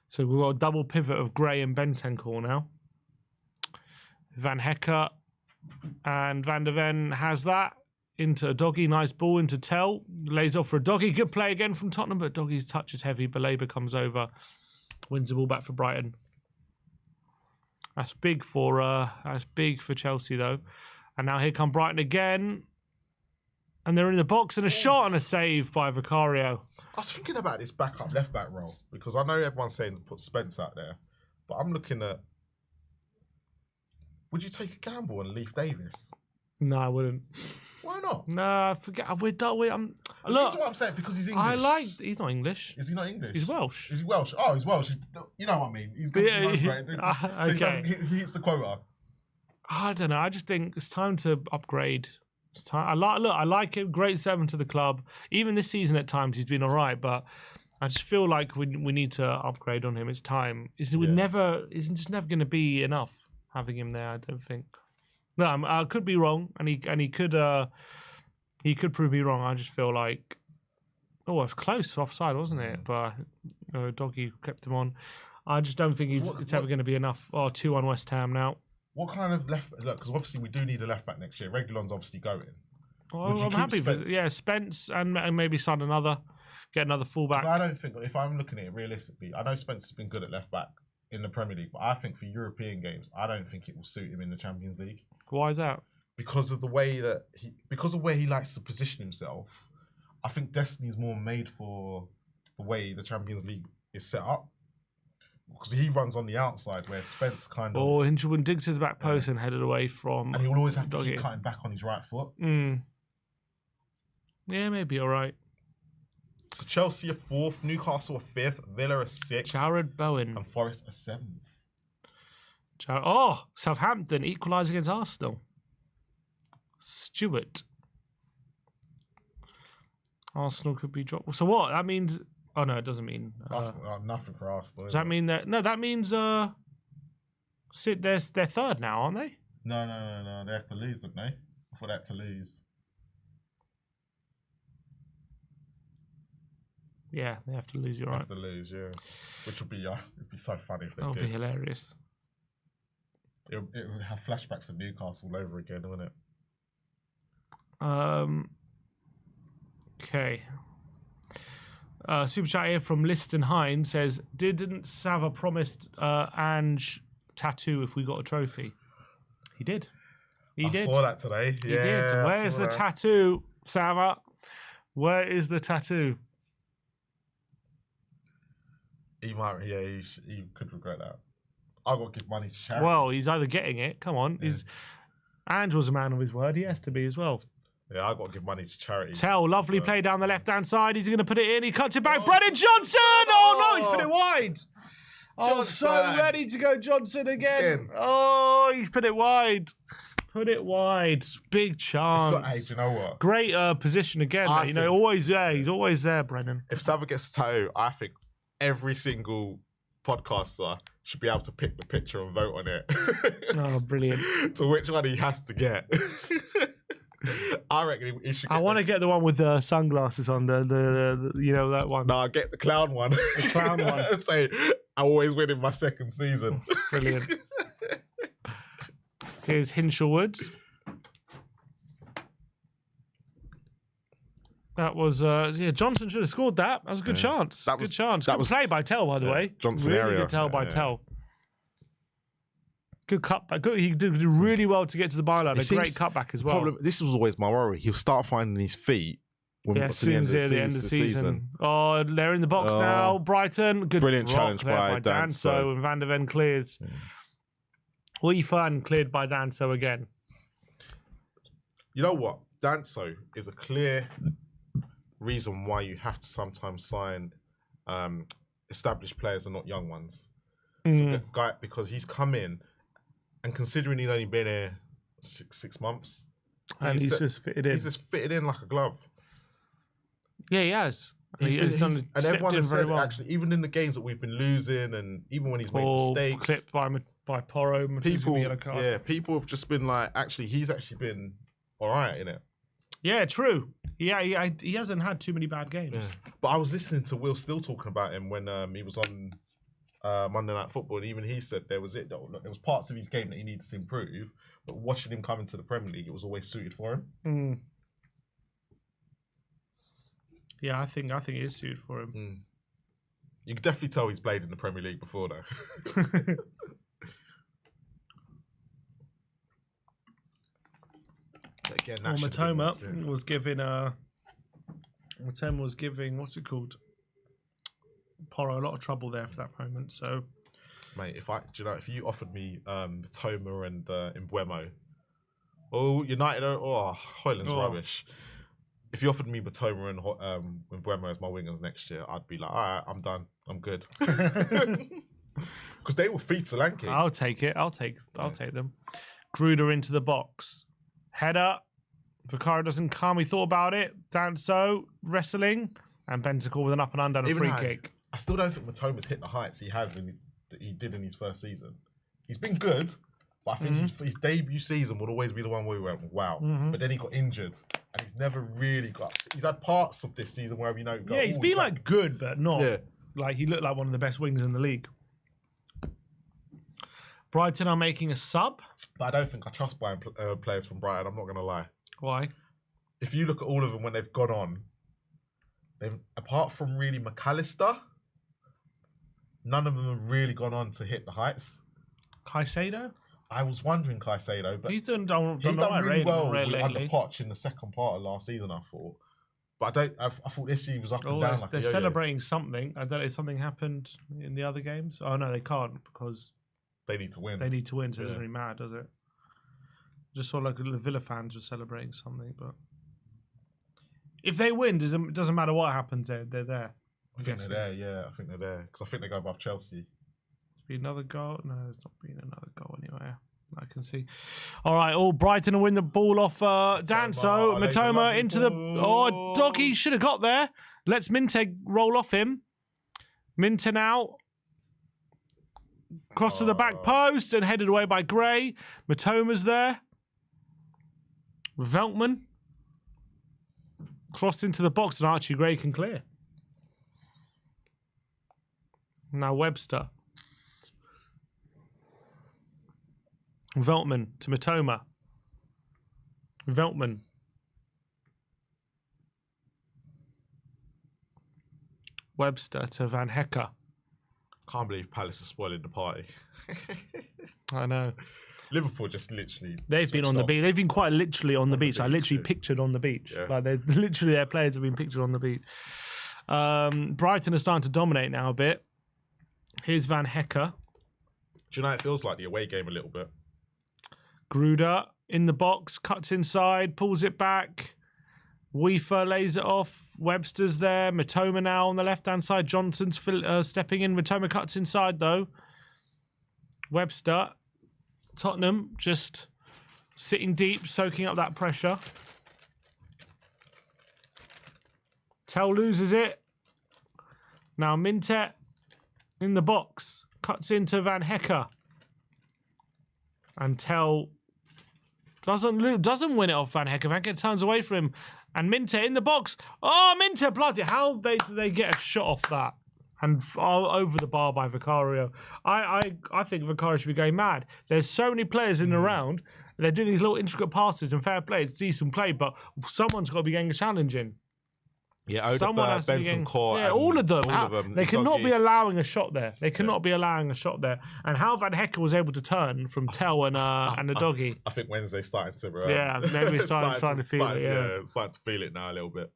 So we've got a double pivot of Gray and Bentancur now. Van Hecker and Van der Ven has that. Into a Doggy, nice ball into Tell. Lays off for a Doggy. Good play again from Tottenham, but Doggy's touch is heavy. Baleba comes over. Wins the ball back for Brighton. That's big for Chelsea, though. And now here come Brighton again. And they're in the box and a shot and a save by Vicario. I was thinking about this backup left back role because I know everyone's saying to put Spence out there, but I'm looking at. Would you take a gamble on Leif Davis? No, I wouldn't. Why not? No, I forget. We're done. Look, that's what I'm saying because he's English. He's not English. Is he not English? He's Welsh. Is he Welsh? Oh, he's Welsh. You know what I mean. He's got okay. He hits the quota. I don't know. I just think it's time to upgrade. It's time. I like him. Great 7 to the club. Even this season, at times he's been all right, but I just feel like we need to upgrade on him. It's time. It's just never going to be enough having him there. I don't think. No, I could be wrong, and he could prove me wrong. I just feel like, it's close offside, wasn't it? But Doggy kept him on. I just don't think it's ever going to be enough. 2-1 West Ham now. What kind of left? Look, because obviously we do need a left back next year. Reguilon's obviously going. I'm happy with Spence and maybe sign get another fullback. I don't think, if I'm looking at it realistically, I know Spence has been good at left back in the Premier League, but I think for European games, I don't think it will suit him in the Champions League. Why is that? Because of the way because of where he likes to position himself. I think Destiny's more made for the way the Champions League is set up. Because he runs on the outside where Spence kind of... Hinshelwood digs to the back post and headed away from... And he will always have to keep cutting back on his right foot. Yeah, maybe all right. So Chelsea are 4th, Newcastle are 5th, Villa are 6th. Jared Bowen. And Forest are 7th. Southampton equalise against Arsenal. Stewart. Arsenal could be dropped. So what? That means... Oh, no, it doesn't mean... nothing for Arsenal. Does that mean that... No, that means... they're 3rd now, aren't they? No. They have to lose, don't they? I thought they had to lose. Yeah, they have to lose, you're right. They have to lose, yeah. Which would be... it'd be so funny if they did. That would be hilarious. It would have flashbacks of Newcastle all over again, wouldn't it? Okay. Super chat here from Liston Hine says, didn't Sava promised Ange tattoo if we got a trophy? He did. I saw that today. He did. Where's the tattoo, Sava? Where is the tattoo? he might. Yeah, he could regret that. I got to give money to charity. Well, he's either getting it. Come on, Ange was a man of his word. He has to be as well. Yeah, I got to give money to charity. Tell, lovely play down the left-hand side. He's going to put it in. He cuts it back. Brennan Johnson! Oh, no, he's put it wide. Oh, so ready to go Johnson again. Oh, he's put it wide. Put it wide. Big chance. It's got age, you know what? Great position again. Always there. He's always there, Brennan. If Sava gets a tattoo, I think every single podcaster should be able to pick the picture and vote on it. Oh, brilliant. To which one he has to get. I reckon he should get I want to get the one with the sunglasses on, the you know, that one. No, get the clown one. The clown one. Say, I always win in my second season. Brilliant. Here's Hinshelwood. That was, Johnson should have scored that. That was a good chance. That was good chance. That was played by Tell, by the way. Johnson really area. Good tell by Tell. Good cutback. He did really well to get to the byline. A great cutback as well. This was always my worry. He'll start finding his feet when we got to the end of the season. Oh, they're in the box now. Brighton. Good brilliant challenge by Danso. And Van der Ven clears. Yeah. Will you find cleared by Danso again? You know what? Danso is a clear reason why you have to sometimes sign established players and not young ones. So guy, because he's come in, and considering he's only been here six months, and he's just fitted in. He's just fitted in like a glove. Yeah, he has. And everyone has said, actually, even in the games that we've been losing, and even when he's made mistakes, clipped by Porro, people have just been like, actually, he's actually been all right in it. Yeah, true. Yeah, he hasn't had too many bad games. Yeah. But I was listening to Will Still talking about him when he was on Monday Night Football, and even he said there was parts of his game that he needs to improve, but watching him come into the Premier League, it was always suited for him. Yeah, I think it is suited for him. You can definitely tell he's played in the Premier League before, though. Again, Matoma was giving what's it called? Porro a lot of trouble there for that moment. So, mate, if you offered me Matoma and Mbeumo, United, Hoyland's rubbish. If you offered me Matoma and Mbeumo as my wingers next year, I'd be like, all right, I'm done. I'm good. Because they will feed Solanke. I'll take it. I'll take them. Gruder into the box. Header. Vicario doesn't come. He thought about it. Danso wrestling. And Bentancur with an up and under and a free kick. I still don't think Matoma's hit the heights that he did in his first season. He's been good, but I think his debut season would always be the one where we went, wow. But then he got injured. And he's never really he's had parts of this season where he's been like good, but not. Yeah. Like he looked like one of the best wingers in the league. Brighton are making a sub. But I don't think I trust buying players from Brighton. I'm not going to lie. Why? If you look at all of them when they've gone on, apart from really McAllister, none of them have really gone on to hit the heights. Caicedo? I was wondering Caicedo, but he's done really well under Poch in the second part of last season, I thought. But I thought this year was up and down. They're celebrating something. I don't know if something happened in the other games. Oh no, they can't because they need to win. They need to win, so it doesn't really matter, does it? Just saw like the Villa fans were celebrating something, but if they win, it doesn't matter what happens. They're there. I think they're there. Yeah, I think they're there because I think they go above Chelsea. Be another goal? No, there's not been another goal anywhere. I can see. All right, Brighton will win the ball off Danso. Matoma into the... Oh, Doggy should have got there. Let's Minte roll off him. Minte now. Cross to the back post and headed away by Gray. Matoma's there. Veltman. Crossed into the box and Archie Gray can clear. Now Webster. Veltman to Matoma. Veltman. Webster to Van Hecker. Can't believe Palace is spoiling the party. I know. Liverpool just literally... They've been on the beach. They've been quite literally on the beach. I literally pictured on the beach. Yeah. Like their players have been pictured on the beach. Brighton are starting to dominate now a bit. Here's Van Hecker. Do you know it feels like the away game a little bit? Gruder in the box, cuts inside, pulls it back. Weaver lays it off. Webster's there. Mitoma now on the left-hand side. Johnson's stepping in. Mitoma cuts inside, though. Webster. Tottenham just sitting deep, soaking up that pressure. Tell loses it. Now Mintet in the box. Cuts into Van Hecker. And Tell doesn't win it off Van Hecker. Van Hecker turns away from him. And Mintet in the box. Oh, Mintet, bloody how they get a shot off that. And over the bar by Vicario. I think Vicario should be going mad. There's so many players in the round. They're doing these little intricate passes and fair play. It's decent play, but someone's got to be getting a challenge in. Yeah, someone has to be getting, all of them. They cannot be allowing a shot there. They cannot be allowing a shot there. And how Van Hecker was able to turn from Tell and the doggy. I think Wednesday's starting to. Maybe starting to feel it. Yeah, starting to feel it now a little bit.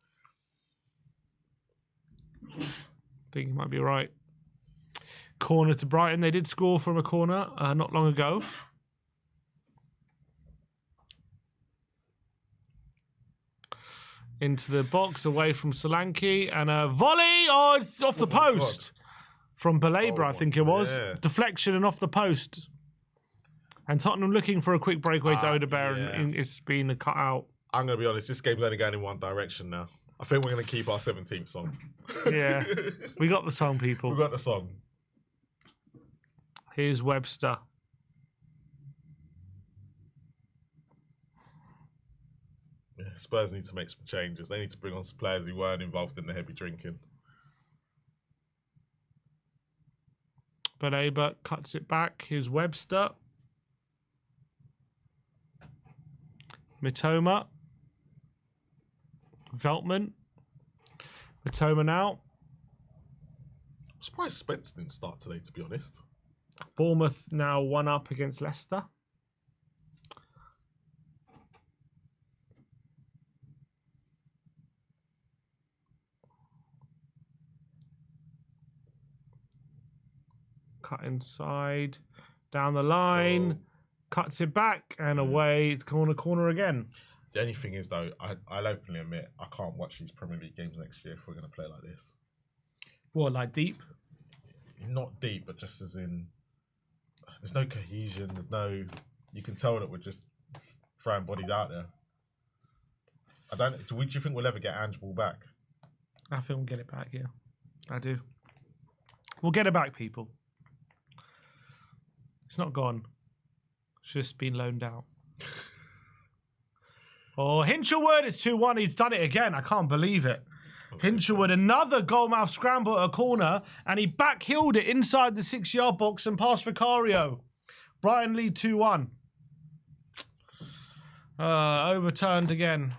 I think you might be right. Corner to Brighton. They did score from a corner not long ago. Into the box, away from Solanke, and a volley. Oh, it's off the post from Balabra, I think it was. Yeah. Deflection and off the post. And Tottenham looking for a quick breakaway to Odebear, and it's been cut out. I'm going to be honest, this game's only going in one direction now. I think we're going to keep our 17th song. Yeah, we got the song, people. We got the song. Here's Webster. Yeah, Spurs need to make some changes. They need to bring on some players who weren't involved in the heavy drinking. Balabra cuts it back. Here's Webster. Mitoma. Veltman. Mitoma now. I'm surprised Spence didn't start today, to be honest. Bournemouth now 1-up against Leicester. Cut inside, down the line, cuts it back and away. It's corner again. The only thing is, though, I'll openly admit I can't watch these Premier League games next year if we're going to play like this. What, like deep? Not deep, but just as in, there's no cohesion. There's no. You can tell that we're just throwing bodies out there. Do you think we'll ever get Ange Ball back? I think we'll get it back. Yeah, I do. We'll get it back, people. It's not gone. It's just been loaned out. Oh, Hinchelwood, it's 2-1. He's done it again. I can't believe it. Hinchelwood, another goalmouth scramble at a corner, and he back-heeled it inside the 6-yard box and past Vicario. Brighton lead 2-1. Overturned again.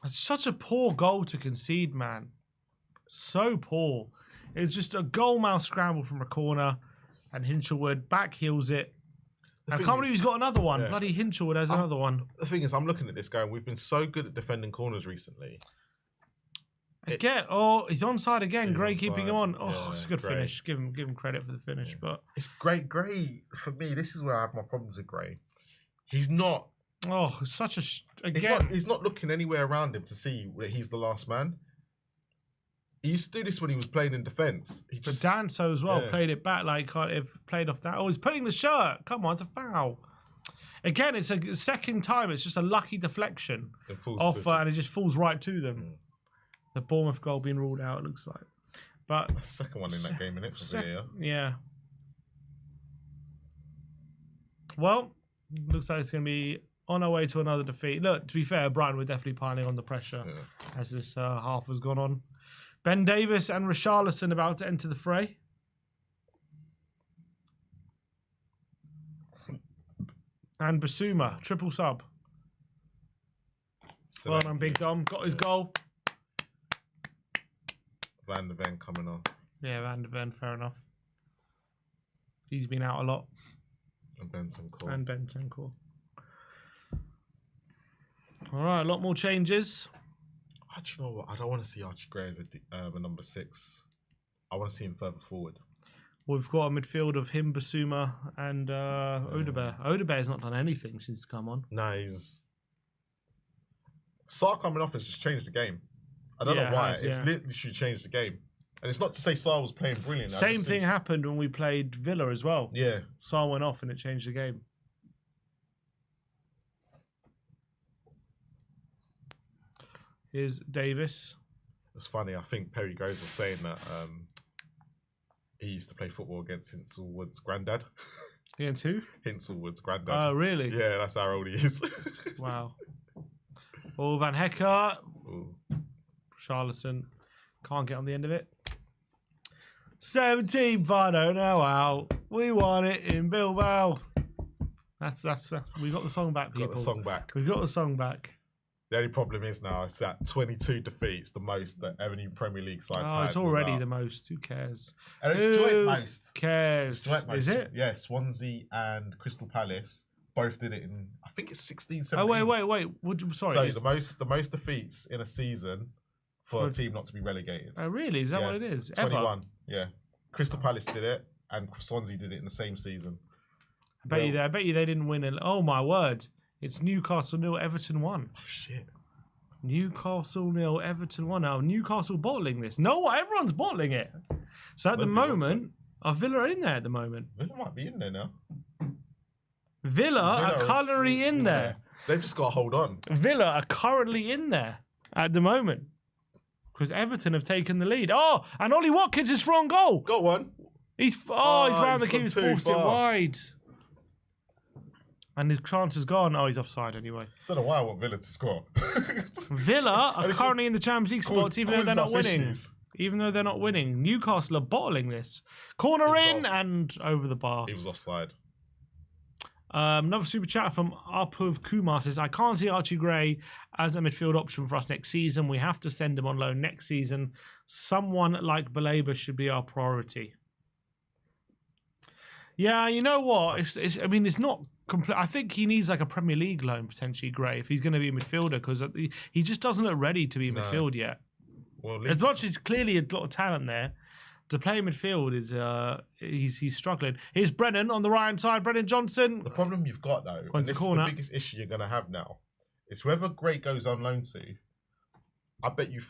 It's such a poor goal to concede, man. So poor. It's just a goalmouth scramble from a corner, and Hinchelwood back-heels it. I can't believe he's got another one. Yeah. Bloody Hinchelwood has another one. The thing is, I'm looking at this going, we've been so good at defending corners recently. Again, he's onside again. Gray keeping him on. Oh, it's a good finish. Give him credit for the finish. But it's great. Gray, for me, this is where I have my problems with Gray. He's not... Oh, such a... He's not looking anywhere around him to see that he's the last man. He used to do this when he was playing in defence. But Danso as well played it back like kind of played off that. Oh, he's putting the shirt. Come on, it's a foul. Again, it's a second time. It's just a lucky deflection off, and it just falls right to them. The Bournemouth goal being ruled out, it looks like. But second one in that game, innit? For Villiers. Yeah. Well, looks like it's going to be on our way to another defeat. Look, to be fair, Brighton were definitely piling on the pressure as this half has gone on. Ben Davis and Richarlison about to enter the fray. And Basuma, triple sub. Well done, Big Dom. Got his goal. Van der Ven coming on. Yeah, Van der Ven, fair enough. He's been out a lot. And Bentancur. All right, a lot more changes. Do you know what? I don't want to see Archie Gray as a number 6. I want to see him further forward. We've got a midfield of him, Basuma, and Odebear. Odebear's not done anything since he's come on. No, he's... Sarr coming off has just changed the game. I don't know why. It's literally changed the game. And it's not to say Sarr was playing brilliant. Same thing happened when we played Villa as well. Yeah. Sarr went off and it changed the game. Here's Davis. It's funny. I think Perry Groves was saying that he used to play football against Hinselwood's granddad. Against who? Hinselwood's granddad. Oh, really? Yeah, that's how old he is. Wow. Oh, Van Hecker. Ooh. Charlatan. Can't get on the end of it. 17 Vado now out. We won it in Bilbao. That's we got the song back, people. Got the song back. We got the song back. The only problem is now it's that 22 defeats, the most that any Premier League sides had. It's already the most. Who cares? And it's joint most. Cares? It's joint most. Is it? Yeah, Swansea and Crystal Palace both did it in, I think it's 16, 17. Oh, wait. Sorry. So the most defeats in a season for a team not to be relegated. Oh, really? Is that what it is? 21. Ever? Yeah. Crystal Palace did it and Swansea did it in the same season. I bet you they didn't win. Oh, my word. It's Newcastle 0, Everton 1. Oh, shit. Newcastle 0, Everton 1. Now, Newcastle bottling this. No, everyone's bottling it. So at the moment, Villa are in there at the moment. Villa might be in there now. Villa are currently in there. They've just got to hold on. Villa are currently in there at the moment. Because Everton have taken the lead. Oh, and Ollie Watkins is for on goal. Got one. He's round the keeper's forced it wide. And his chance is gone. Oh, he's offside anyway. Don't know why I want Villa to score. Villa are currently in the Champions League spots, even though they're not winning. Even though they're not winning. Newcastle are bottling this. Corner in and over the bar. He was offside. Another super chat from Arpuv Kumar says, I can't see Archie Gray as a midfield option for us next season. We have to send him on loan next season. Someone like Baleba should be our priority. Yeah, you know what? It's not complete. I think he needs like a Premier League loan potentially, Gray, if he's going to be a midfielder, because he just doesn't look ready to be a midfield yet. Well, as much as clearly a lot of talent there, to play midfield is he's struggling. Here's Brennan on the right hand side. Brennan Johnson. The problem you've got though, and this is the biggest issue you're going to have now, is whoever Gray goes on loan to, I bet you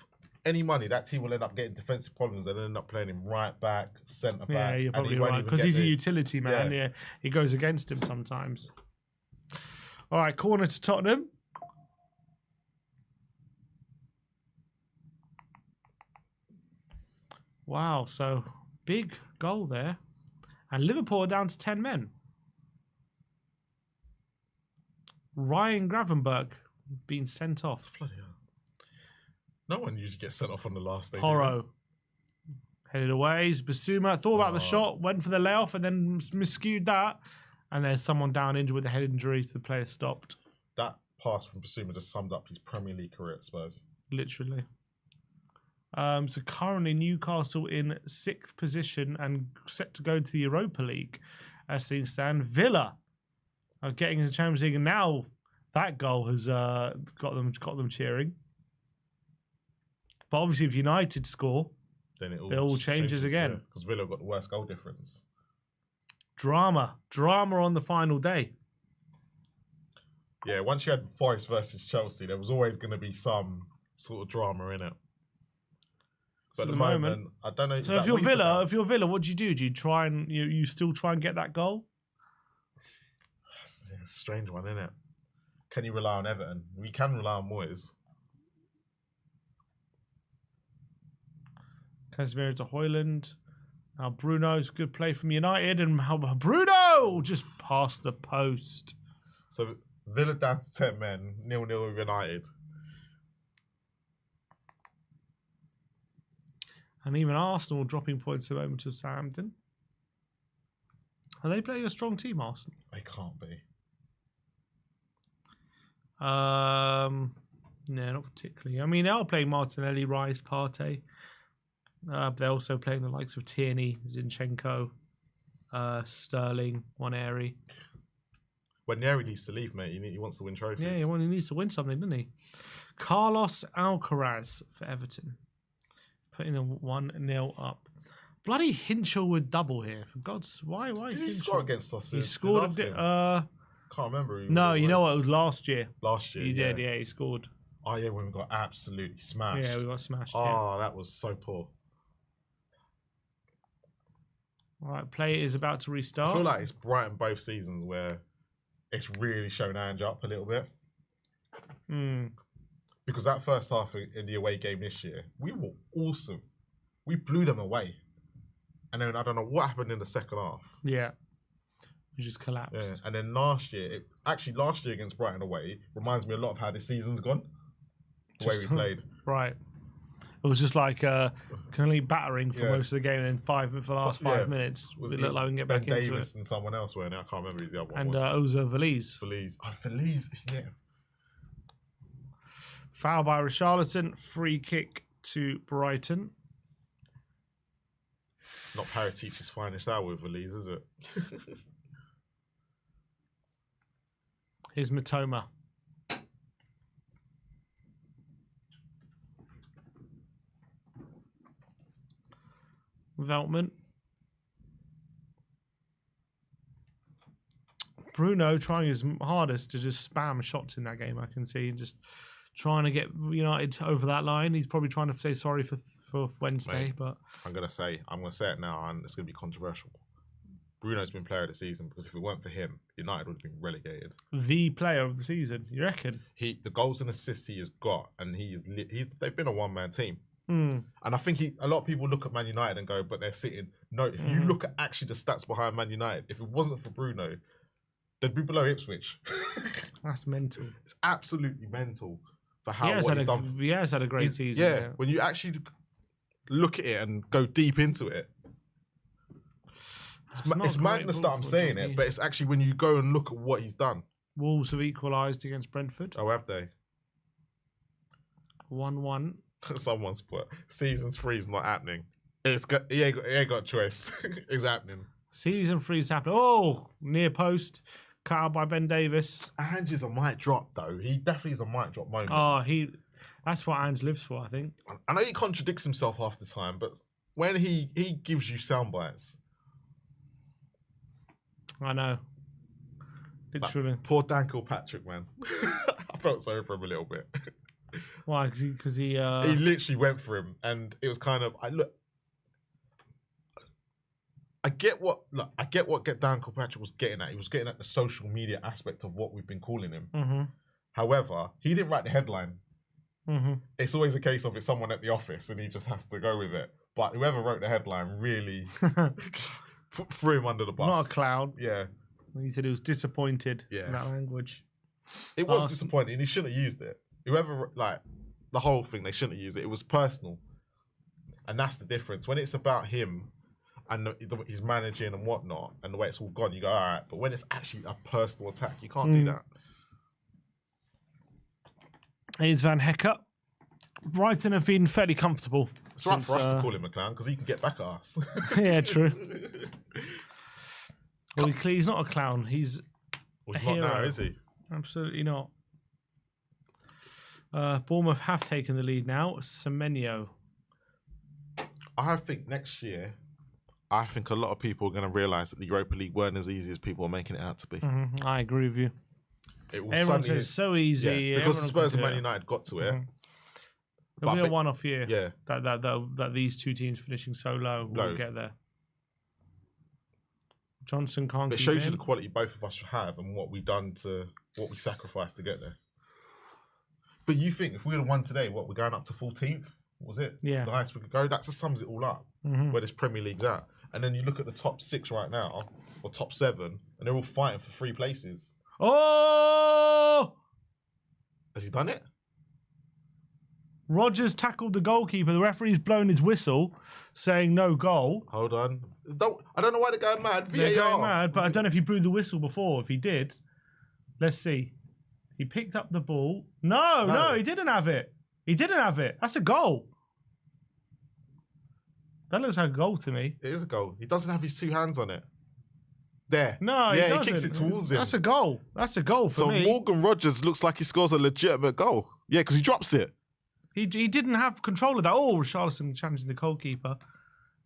any money that team will end up getting defensive problems and end up playing him right back, centre back. Yeah, you're probably right, because he's a utility man. Yeah, he goes against him sometimes. All right, corner to Tottenham. Wow, so big goal there. And Liverpool are down to 10 men. Ryan Gravenberch being sent off. Bloody hell. No one usually gets sent off on the last day. Porro. Headed away. Basuma thought about the shot, went for the layoff, and then miscued that. And there's someone down injured with a head injury, so the player stopped. That pass from Basuma just summed up his Premier League career at Spurs. Literally. So currently Newcastle in 6th position and set to go to the Europa League as things stand. Villa are getting into the Champions League, and now that goal has got them cheering. But obviously, if United score, then it all changes again. Because Villa got the worst goal difference. Drama on the final day. Yeah, once you had Forest versus Chelsea, there was always going to be some sort of drama in it. But at the moment, I don't know. So if you're Villa, what do you do? Do you try and you still try and get that goal? It's a strange one, isn't it? Can you rely on Everton? We can rely on Moyes. Casemiro to Højlund. Now Bruno's good play from United, and Bruno just past the post. So Villa down to 10 men, 0-0 with United. And even Arsenal dropping points at the moment to Southampton. Are they playing a strong team, Arsenal? They can't be. No, not particularly. I mean, they are playing Martinelli, Rice, Partey. They're also playing the likes of Tierney, Zinchenko, Sterling, Waneri. Waneri needs to leave, mate. He wants to win trophies. Yeah, he needs to win something, doesn't he? Carlos Alcaraz for Everton. Putting them 1-0 up. Bloody Hinchell with double here. For God's why? Did he Hinchell? score against us? He scored last game? Can't remember. No, you know what? It was last year. Last year, He did. Yeah, he scored. Oh yeah, when we got absolutely smashed. Yeah, we got smashed. Oh, that was so poor. All right, play is about to restart. I feel like it's Brighton both seasons where it's really shown Ange up a little bit. Because that first half in the away game this year, we were awesome. We blew them away. And then I don't know what happened in the second half. Yeah. We just collapsed. Yeah. And then last year against Brighton away reminds me a lot of how this season's gone. The way we played. Right. It was just like complete battering for most of the game, and then for the last 5 minutes, it looked like we can get back into it. Davis and someone else, weren't it? I can't remember who the other one and was. Ozo Veliz. Veliz, yeah. Foul by Richarlison, free kick to Brighton. Not Paratici's finest hour with Veliz, is it? Here's Matoma. Veltman. Bruno trying his hardest to just spam shots in that game, I can see. Just trying to get United over that line. He's probably trying to say sorry for Wednesday. Mate, but I'm going to say it now, and it's going to be controversial. Bruno's been player of the season because if it weren't for him, United would have been relegated. The player of the season, you reckon? The goals and assists he has got, and they've been a one-man team. And I think a lot of people look at Man United and go, but they're sitting. No, if you look at actually the stats behind Man United, if it wasn't for Bruno, they'd be below Ipswich. That's mental. It's absolutely mental for He has had a great season. Yeah, when you actually look at it and go deep into it, it's madness that I'm saying it, but it's actually when you go and look at what he's done. Wolves have equalised against Brentford. Oh, have they? 1-1. Someone's put seasons 3 is not happening. He ain't got a choice. It's happening. Season 3 is happening. Oh, near post. Cut out by Ben Davis. Ange is a mic drop, though. He definitely is a mic drop moment. Oh, that's what Ange lives for, I think. I know he contradicts himself half the time, but when he gives you sound bites. I know. Literally. Like, poor Dan Kilpatrick, man. I felt sorry for him a little bit. Why? Because he literally went for him, and it was kind of I get what Dan Kilpatrick was getting at. He was getting at the social media aspect of what we've been calling him. Mm-hmm. However, he didn't write the headline. Mm-hmm. It's always a case of it's someone at the office, and he just has to go with it. But whoever wrote the headline really threw him under the bus. Not a clown. Yeah. He said he was disappointed in that language. It was disappointing. He shouldn't have used it. Whoever, the whole thing, they shouldn't have used it. It was personal. And that's the difference. When it's about him and he's managing and whatnot, and the way it's all gone, you go, all right. But when it's actually a personal attack, you can't do that. Here's Van Hecker. Brighton have been fairly comfortable. It's right for us to call him a clown because he can get back at us. Yeah, true. Well, he's not a clown. He's not now, is he? Absolutely not. Bournemouth have taken the lead now. Semenyo. I think next year, a lot of people are going to realise that the Europa League weren't as easy as people are making it out to be. Mm-hmm. I agree with you. Everyone says it's so easy. Yeah, because the Spurs and Man United got to it. It'll be a one-off year. Yeah. That these two teams finishing so low will get there. Johnson can't. But it shows you the quality both of us have and what we've done what we sacrificed to get there. But you think if we would have won today, we're going up to 14th? Was it? Yeah. The highest we could go? That just sums it all up. Where this Premier League's at. And then you look at the top 6 right now, or top 7, and they're all fighting for 3 places. Oh! Has he done it? Rodgers tackled the goalkeeper. The referee's blown his whistle, saying no goal. Hold on. I don't know why they're going mad. VAR. They're going mad, but I don't know if he blew the whistle before. If he did, let's see. He picked up the ball. No, he didn't have it. He didn't have it. That's a goal. That looks like a goal to me. It is a goal. He doesn't have his 2 hands on it. There. No, he kicks it towards him. That's a goal. That's a goal for me. So Morgan Rodgers looks like he scores a legitimate goal. Yeah, because he drops it. He didn't have control of that. Oh, Richarlison challenging the goalkeeper.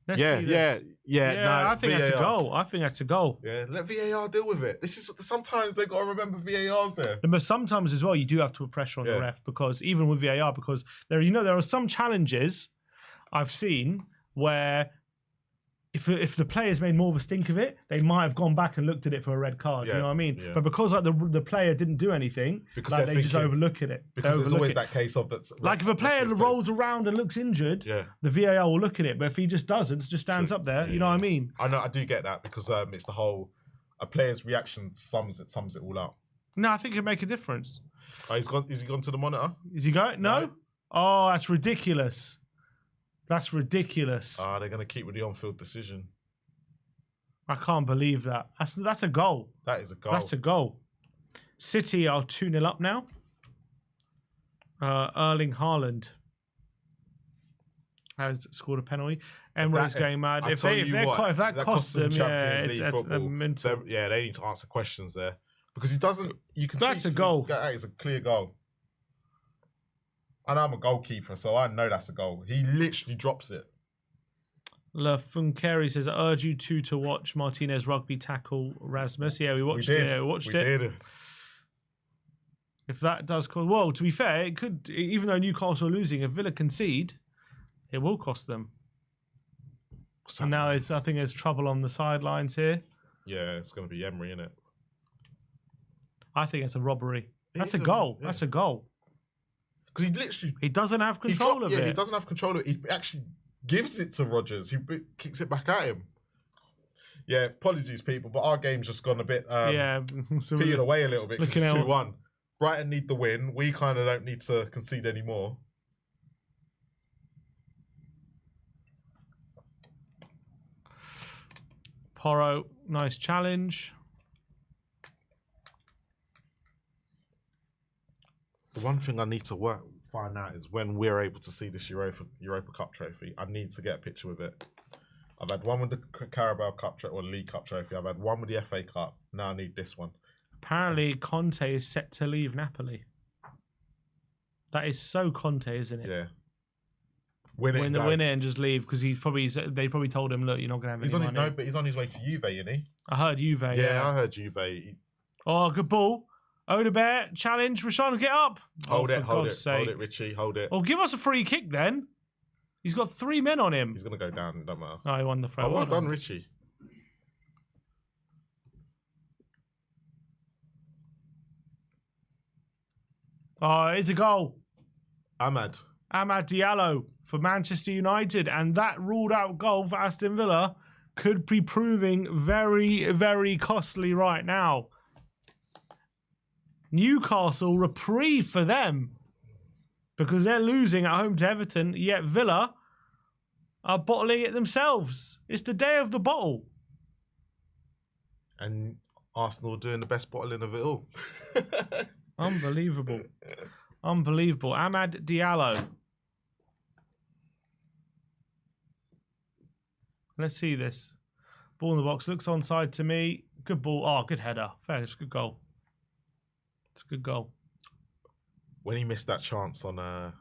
Let's see this. No, I think that's a goal. I think that's a goal. Yeah, let VAR deal with it. This is sometimes they've got to remember VAR's there. But sometimes as well, you do have to put pressure on the ref, because even with VAR, because there are some challenges I've seen where if the players made more of a stink of it, they might have gone back and looked at it for a red card. You know what I mean? Yeah. But because like the player didn't do anything, because like, they just overlook it. Because there's always that case of that's like if a player rolls around and looks injured, the VAR will look at it. But if he just doesn't, it just stands up there. You know what I mean? I know, I do get that, because it's the whole a player's reaction sums it all up. No, I think it make a difference. Oh, he's gone. Is he gone to the monitor? Is he going? No. Oh, that's ridiculous. That's ridiculous. They're going to keep with the on-field decision. I can't believe that. That's a goal. That is a goal. That's a goal. City are 2-0 up now. Erling Haaland has scored a penalty. Emre's going mad. If that costs them, it's mental. They need to answer questions there, because he doesn't. You can. That's a goal. That is a clear goal. And I'm a goalkeeper, so I know that's a goal. He literally drops it. La Funkeri says, I urge you two to watch Martinez rugby tackle Rasmus. Yeah, we watched it. Yeah, we watched it. Did. If that does cause, well, to be fair, it could, even though Newcastle are losing, if Villa concede, it will cost them. And now I think there's trouble on the sidelines here. Yeah, it's going to be Emery, isn't it? I think it's a robbery. That's a goal. Yeah. That's a goal. Because he doesn't have control of it. He doesn't have control of it. He actually gives it to Rodgers, who kicks it back at him. Yeah, apologies, people, but our game's just gone a bit peeing away a little bit, because it's 2-1. Brighton need the win. We kind of don't need to concede anymore. Porro, nice challenge. The one thing I need to find out is when we're able to see this Europa Cup trophy. I need to get a picture with it. I've had one with the Carabao Cup trophy, or League Cup trophy. I've had one with the FA Cup. Now I need this one. Apparently, Conte is set to leave Napoli. That is so Conte, isn't it? Yeah. Win it and just leave, because they probably told him, look, you're not going to have any money. No, but he's on his way to Juve, isn't he? I heard Juve. Yeah, I heard Juve. Oh, good ball. Odegaard challenge. Rashawn, get up. Hold it, Richie. Hold it. Well, give us a free kick then. He's got 3 men on him. He's going to go down. It doesn't matter. Oh, he won the throw. Oh, well done, Richie. Oh, it's a goal. Amad Diallo for Manchester United. And that ruled out goal for Aston Villa could be proving very, very costly right now. Newcastle, reprieve for them, because they're losing at home to Everton, yet Villa are bottling it themselves. It's the day of the bottle. And Arsenal doing the best bottling of it all. Unbelievable. Unbelievable. Amad Diallo. Let's see this. Ball in the box. Looks onside to me. Good ball. Oh, good header. Fair. It's a good goal. It's a good goal. When he missed that chance on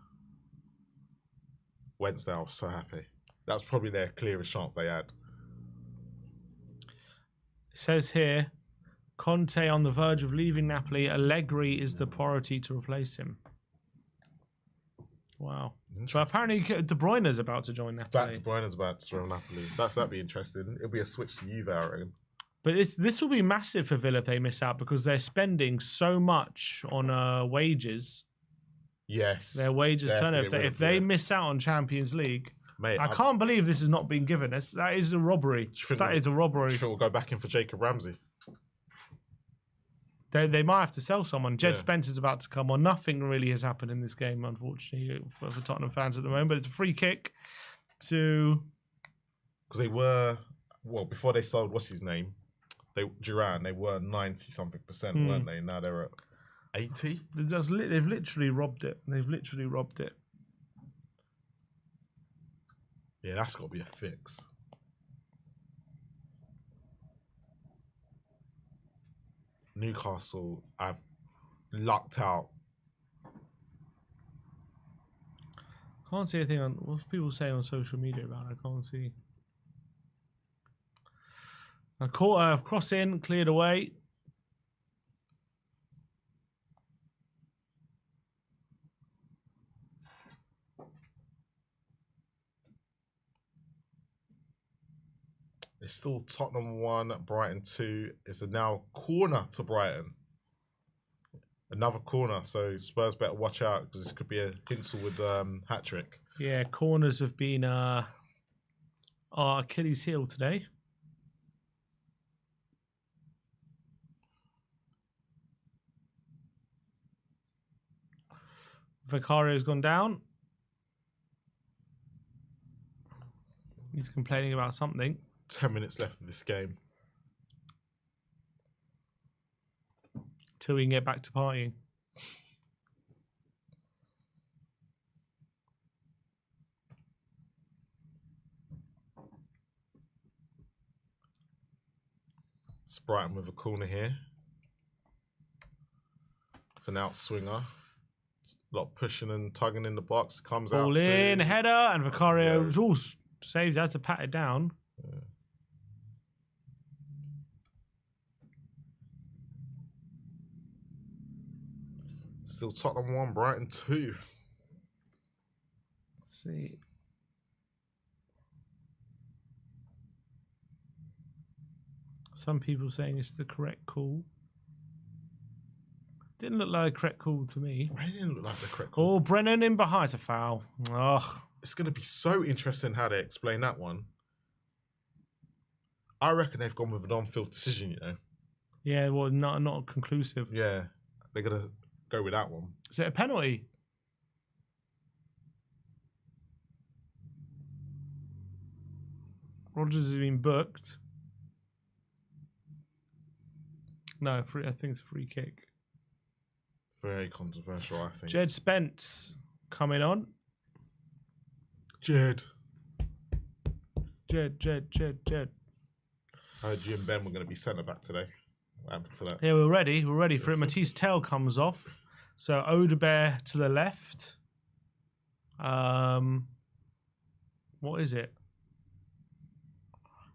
Wednesday, I was so happy. That was probably their clearest chance they had. It says here, Conte on the verge of leaving Napoli. Allegri is the priority to replace him. Wow. But apparently De Bruyne is about to join Napoli. De Bruyne is about to join Napoli. That'd be interesting. It'll be a switch to Juve, I reckon. But this will be massive for Villa if they miss out, because they're spending so much on wages. Yes. Their wages turnover. If they miss out on Champions League, mate, I can't believe this has not been given. That is a robbery. That is a robbery. Do you think we'll go back in for Jacob Ramsey? They might have to sell someone. Jed Spencer's about to come on. Nothing really has happened in this game, unfortunately, for Tottenham fans at the moment. But it's a free kick to... Because they were... Well, before they sold, what's his name? Duran, they were 90-something%, weren't they? Now they're at 80. They've literally robbed it. They've literally robbed it. Yeah, that's got to be a fix. Newcastle, I've lucked out. Can't see anything on what people say on social media about it. I can't see. A quarter cross in, cleared away. It's still Tottenham 1, Brighton 2. It's a now corner to Brighton. Another corner, so Spurs better watch out because this could be a Hinsel hat trick. Yeah, corners have been our Achilles heel today. Vicario's gone down. He's complaining about something. 10 minutes left of this game. Till we can get back to partying. It's Brighton with a corner here. It's an outswinger. A lot of pushing and tugging in the box. Comes out. Ball in, header, and Vicario Yeah. all saves. Has to pat it down. Yeah. Still Tottenham 1, Brighton 2. Let's see. Some people saying it's the correct call. Didn't look like a correct call to me. It didn't look like the correct call. Oh, Brennan in behind. It's a foul. Ugh. It's going to be so interesting how they explain that one. I reckon they've gone with an on-field decision, you know. Yeah, well, not conclusive. Yeah, they're going to go with that one. Is it a penalty? Rodgers has been booked. No, I think it's a free kick. Very controversial, I think. Jed Spence coming on. Jed. Jed. I heard you and Ben were going to be centre back today. What happened to that? Yeah, we're ready. We're ready for it. Matisse Tell comes off. So Odebear to the left. What is it?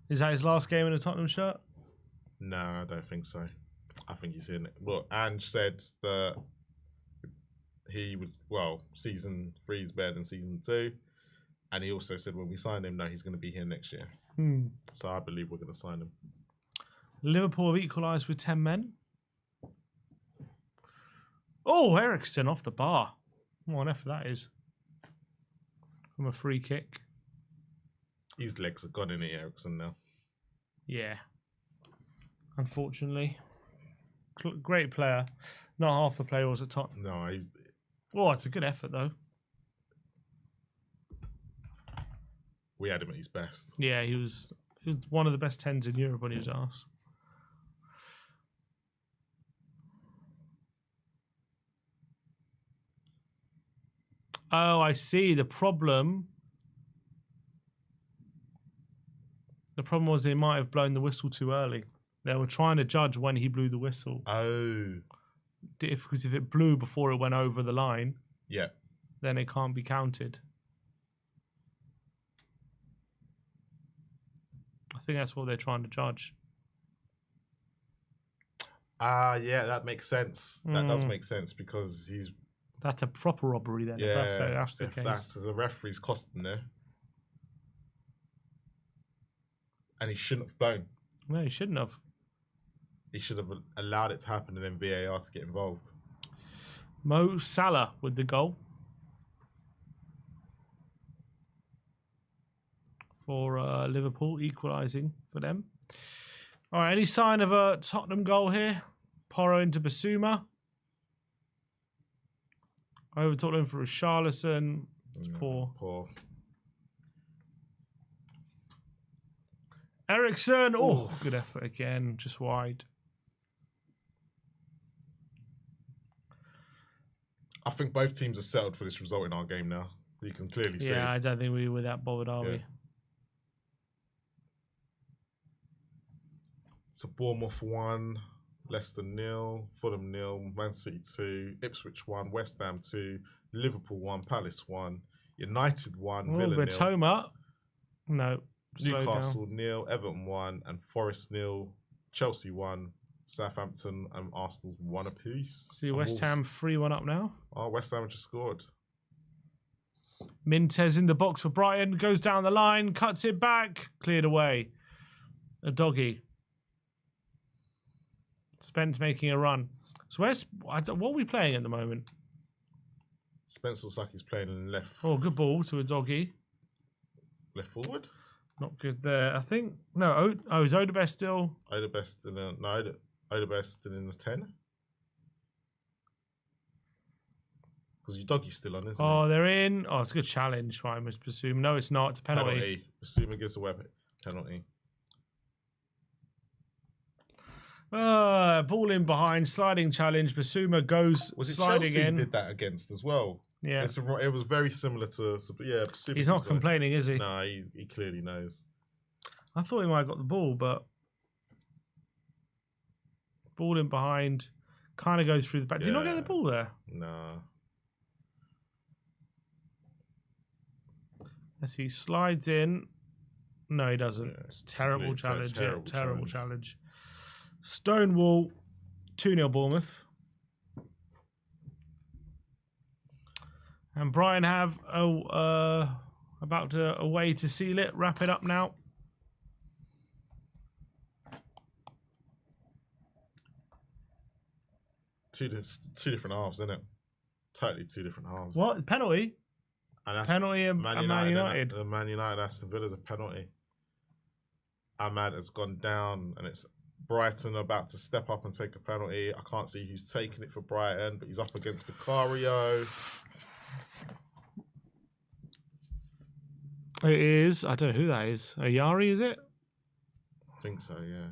Is that his last game in a Tottenham shirt? No, I don't think so. I think he's in it. Well, Ange said that he was, season 3 is better than season 2. And he also said when we sign him, no, he's going to be here next year. So I believe we're going to sign him. Liverpool have equalised with 10 men. Oh, Ericsson off the bar. What on earth that is? From a free kick. His legs are gone in it, Ericsson, now. Yeah. Unfortunately. Great player. Not half the player was at Tottenham. No, Oh, it's a good effort, though. we had him at his best. Yeah, he was one of the best 10s in Europe when he was asked. Oh, I see. The problem was they might have blown the whistle too early. They were trying to judge when he blew the whistle. Oh. Because if it blew before it went over the line, Yeah. then it can't be counted. I think that's what they're trying to judge. Yeah, that makes sense. That does make sense because he's... That's a proper robbery then, Yeah, if that's the case. That's the referee's costing there. And he shouldn't have blown. No, he shouldn't have. He should have allowed it to happen and then VAR to get involved. Mo Salah with the goal. For Liverpool, equalising for them. All right, any sign of a Tottenham goal here? Porro into Basuma. Over Tottenham for Richarlison. It's poor. Ericsson. Oh, good effort again. Just wide. I think both teams are settled for this result in our game now. You can clearly see. Yeah, I don't think we were that bothered, are we? So Bournemouth 1, Leicester 0, Fulham 0, Man City 2, Ipswich 1, West Ham 2, Liverpool 1, Palace 1, United 1, Villa 0. Toma. No, slow Newcastle 0, Everton 1, and Forest 0. Chelsea 1, Southampton and Arsenal 1 apiece. See And West Wolves- Ham 3-1 up now. Oh, West Ham just scored. Mintez in the box for Brighton, goes down the line, cuts it back, cleared away. A doggy. Spence making a run. So what are we playing at the moment? Spence looks like he's playing in left Oh, good ball to a doggy. forward. Not good there. I think no. Is Odebest still? Odebest in a no. Odebest in a 10. Because your doggy's still on, isn't Oh, they're in. Oh, it's a good challenge. I must presume. No, it's not. It's a penalty. Basuma gives away a penalty. Ball in behind, sliding challenge. Basuma goes Was it sliding Chelsea in. did that against as well? Yeah. It was very similar to Basuma. He's not complaining, is he? No, he clearly knows. I thought he might have got the ball, but ball in behind, kind of goes through the back. Did he not get the ball there? No. As he slides in. No, he doesn't. Yeah, It's a terrible challenge. terrible Challenge. Stonewall, 2-0 Bournemouth. And Brighton have about a way to seal it. Wrap it up now. Two different halves, isn't it? Totally two different halves. What? Penalty? And that's Penalty and Man United. Man United, Aston Villa's a penalty. Ahmad has gone down, and it's Brighton about to step up and take a penalty. I can't see who's taking it for Brighton, but he's up against Vicario. It is. I don't know who that is. Ayari, is it? I think so, yeah.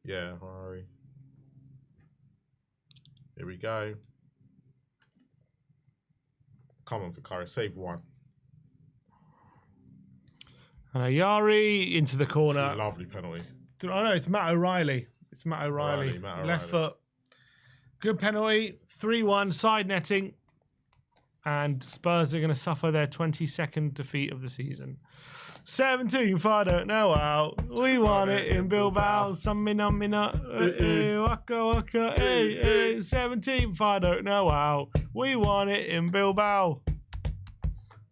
Yeah, Harari. Here we go. Come on, Vicario, save one. And Ayari into the corner. Lovely penalty. Oh no, it's Matt O'Reilly. It's Matt O'Reilly. Left foot. Good penalty. 3-1 side netting. And Spurs are going to suffer their 22nd defeat of the season. 17th, I don't know how. We won it in Bilbao. Some mina. Waka waka. Hey. 17th, I don't know how. We won it in Bilbao.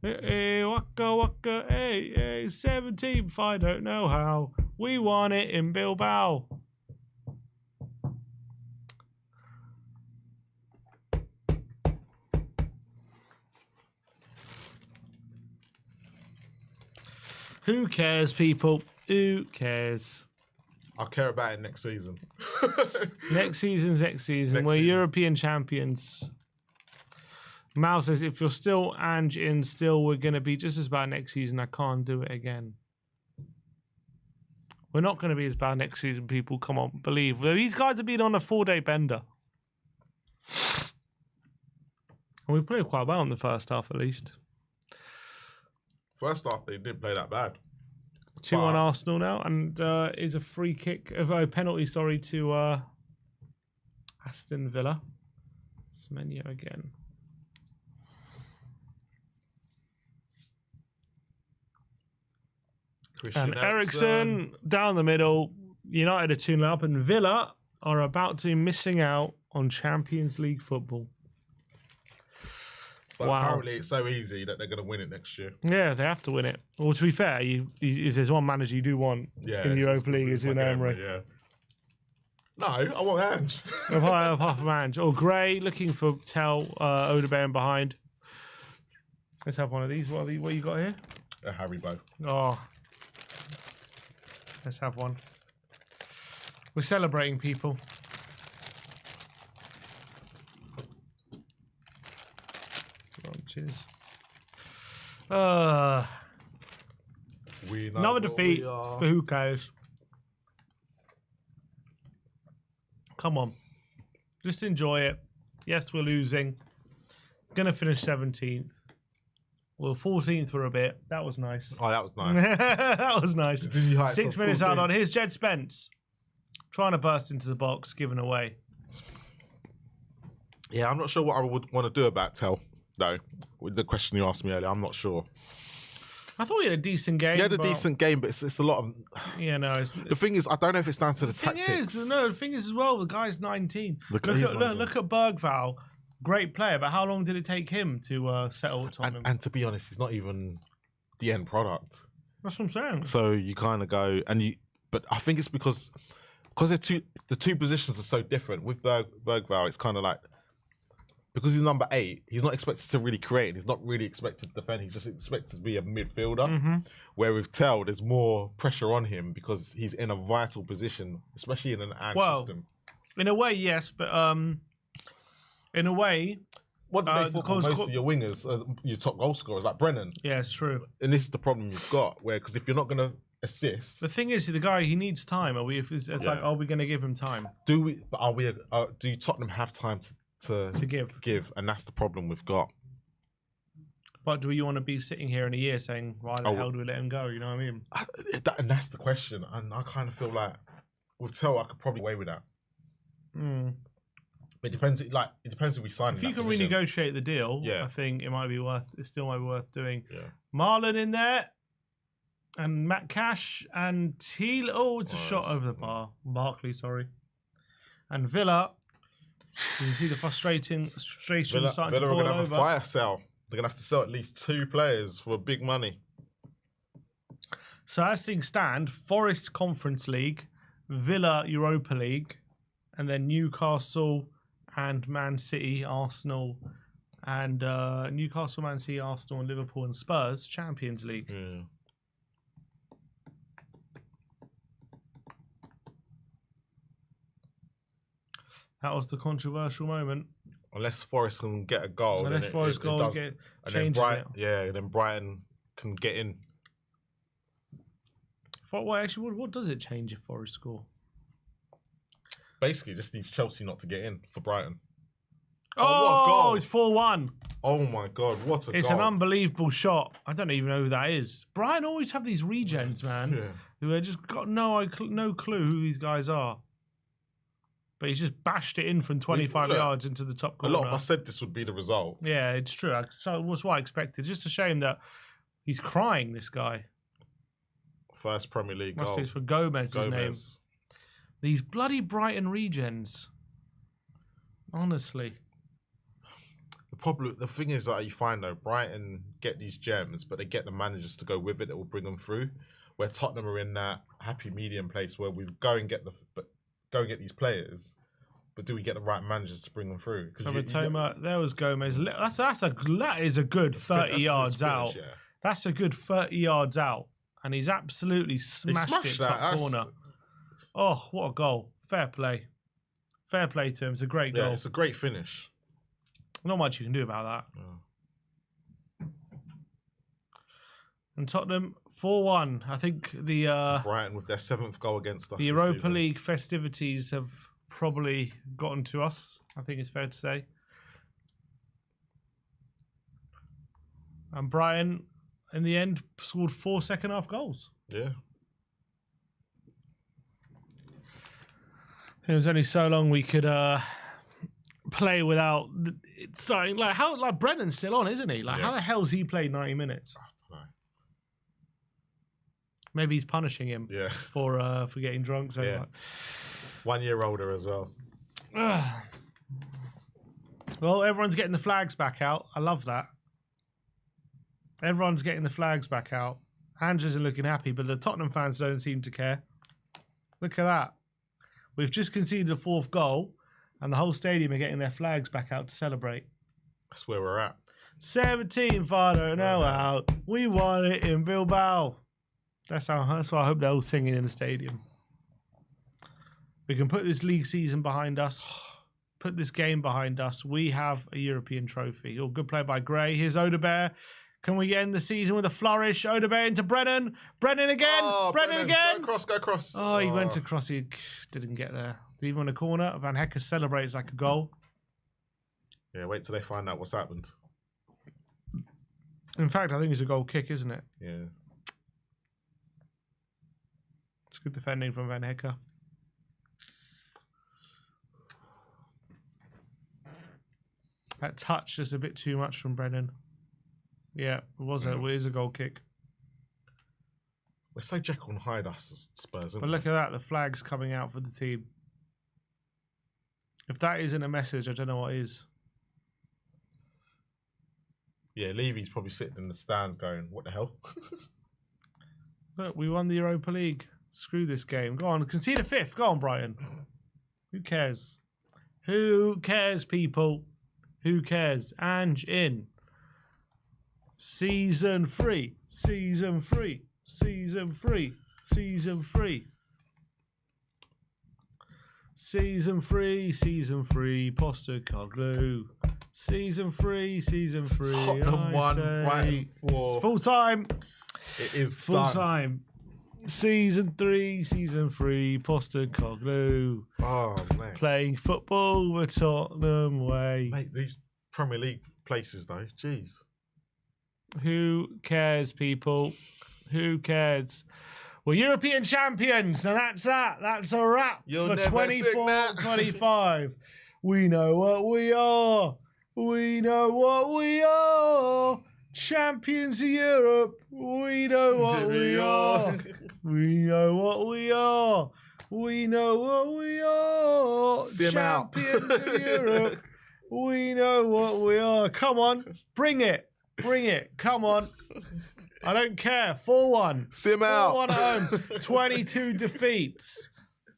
Waka waka. Hey. 17th, I don't know how. We won it in Bilbao. Who cares, people? Who cares? I'll care about it next season. Next season. We're European champions. Mal says, if you're still Ange in still, we're going to be just as bad next season. I can't do it again. We're not going to be as bad next season, people. Come on, believe. These guys have been on a 4-day bender. And we played quite well in the first half, at least. First half, they didn't play that bad. 2-1 Arsenal now, and is a free kick, a penalty, sorry, to Aston Villa. Semenyo again. Christian And Eriksen down the middle. United are 2-0 up, and Villa are about to be missing out on Champions League football. But apparently it's so easy that they're going to win it next year. Yeah, they have to win it. Well, to be fair, if there's one manager you do want in the Europa League, it's Unai Emery. Yeah. No, I want Ange. Apart from Ange. Or Gray looking for Tell Odebear behind. Let's have one of these. What you got here? A Haribo. Oh. Let's have one. We're celebrating, people. Cheers. Another defeat, but who cares? Come on. Just enjoy it. Yes, we're losing. Gonna finish 17th. Well, 14th for a bit. That was nice. Oh, that was nice. That was nice. 6 minutes out on. Here's Jed Spence. Trying to burst into the box, given away. Yeah, I'm not sure what I would want to do about Tell, though. With the question you asked me earlier, I'm not sure. I thought he had a decent game. He had a decent game, but it's a lot of. Yeah, no. The thing is, I don't know if it's down to the tactics. The thing is as well, the guy's 19. Look at Bergval, great player, but how long did it take him to settle at Tottenham? And to be honest, he's not even the end product. That's what I'm saying. So you kind of go but I think it's because the two positions are so different. With Bergval, it's kind of like, because he's number 8, he's not expected to really create. He's not really expected to defend. He's just expected to be a midfielder. Mm-hmm. Where with Tell, there's more pressure on him because he's in a vital position, especially in an system. In a way, yes, but in a way, what do they focus most of your wingers, your top goal scorers, like Brennan? Yeah, it's true. And this is the problem you've got, because if you're not going to assist, the thing is, the guy, he needs time. Are we going to give him time? Do Tottenham have time to give? And that's the problem we've got. But do you want to be sitting here in a year saying, why the hell do we let him go? You know what I mean? And that's the question. And I kind of feel like with Tell, I could probably away with that. But it depends if we sign. If you can renegotiate the deal, I think it still might be worth doing. Yeah. Marlon in there, and Matt Cash and Teal. Oh, it's a shot over the bar. Barkley, sorry. And Villa. You can see the frustration starting to boil over. Villa are going to have a fire sale. They're going to have to sell at least 2 players for big money. So as things stand, Forest Conference League, Villa Europa League, and then Newcastle and Man City, Arsenal, and Newcastle, Man City, Arsenal, and Liverpool and Spurs Champions League. Yeah. That was the controversial moment. Unless Forest can get a goal. Unless Forest goal changes it. Yeah, then Brighton can get in. What does it change if Forest score? Basically, just needs Chelsea not to get in for Brighton. Oh, it's 4-1. Oh my God, what a goal. It's an unbelievable shot. I don't even know who that is. Brighton always have these regens, man, who have just got no clue who these guys are. But he's just bashed it in from 25 yards into the top corner. A lot of us said this would be the result. Yeah, it's true. So it was what I expected. Just a shame that he's crying, this guy. First Premier League goal. It's for Gomez, his name. These bloody Brighton regens. Honestly. The thing is that you find, though, Brighton get these gems, but they get the managers to go with it that will bring them through. Where Tottenham are in that happy medium place where we go and get these players, but do we get the right managers to bring them through? There was Gomez. That is a good 30 yards out. Yeah. That's a good 30 yards out, and he's absolutely smashed it top corner. Oh, what a goal! Fair play to him. It's a great goal. It's a great finish. Not much you can do about that. Yeah. And Tottenham 4-1. I think the Brighton with their 7th goal against us. The Europa League festivities have probably gotten to us. I think it's fair to say. And Brighton, in the end, scored 4 second-half goals. Yeah. It was only so long we could play without starting. Like Brennan's still on, isn't he? How the hell's he played 90 minutes? I don't know. Maybe he's punishing him for getting drunk. So yeah. 1 year older as well. Well, everyone's getting the flags back out. I love that. Everyone's getting the flags back out. Ange isn't looking happy, but the Tottenham fans don't seem to care. Look at that. We've just conceded a 4th goal, and the whole stadium are getting their flags back out to celebrate. That's where we're at. 17 farther now out. We won it in Bilbao. That's why I hope they're all singing in the stadium. We can put this league season behind us. Put this game behind us. We have a European trophy. Oh, good play by Gray. Here's Odebear. Can we end the season with a flourish? Odebear into Brennan. Brennan again. Brennan again. Go across. Oh, he went across. He didn't get there. Even in the corner, Van Hecker celebrates like a goal. Yeah, wait till they find out what's happened. In fact, I think it's a goal kick, isn't it? Yeah. It's good defending from Van Hecker. That touch is a bit too much from Brennan. Yeah, it is a goal kick. We're so Jekyll and Hyde us as Spurs. But look at that, the flag's coming out for the team. If that isn't a message, I don't know what is. Yeah, Levy's probably sitting in the stands going, what the hell? Look, we won the Europa League. Screw this game. Go on, concede a fifth. Go on, Brighton. Who cares? Who cares, people? Who cares? Ange in. Season 3. Season 3. Season 3. Season 3. Season 3. Season 3. Postecoglou. Season 3. Season 3. Tottenham 1, Brighton 4. It's full time. It is Full done. time. Season 3, Season 3, Postecoglou. Oh, man. Playing football the Tottenham way. Mate, these Premier League places, though, jeez. Who cares, people? Who cares? We're European champions, and that's that. That's a wrap You'll for never sing that. 24-25. We know what we are. We know what we are. Champions of Europe. We know what we are. We know what we are. We know what we are. Champions of Europe. We know what we are. Come on. Bring it. Bring it. Come on. I don't care. 4-1. Sim out. 4-1 at home. 22 defeats.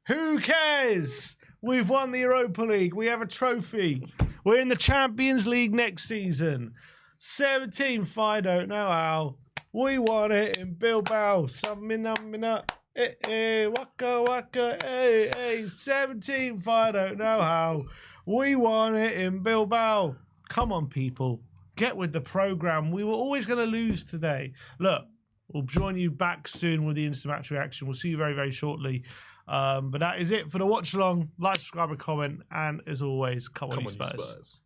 Who cares? We've won the Europa League. We have a trophy. We're in the Champions League next season. 17th, I don't know how. We won it in Bilbao. Samina, waka waka, hey. 17th, I don't know how. We won it in Bilbao. Come on, people. Get with the program. We were always going to lose today. Look, we'll join you back soon with the instant match reaction. We'll see you very, very shortly. But that is it for the watch along. Like, subscribe, and comment. And as always, come on, you Spurs.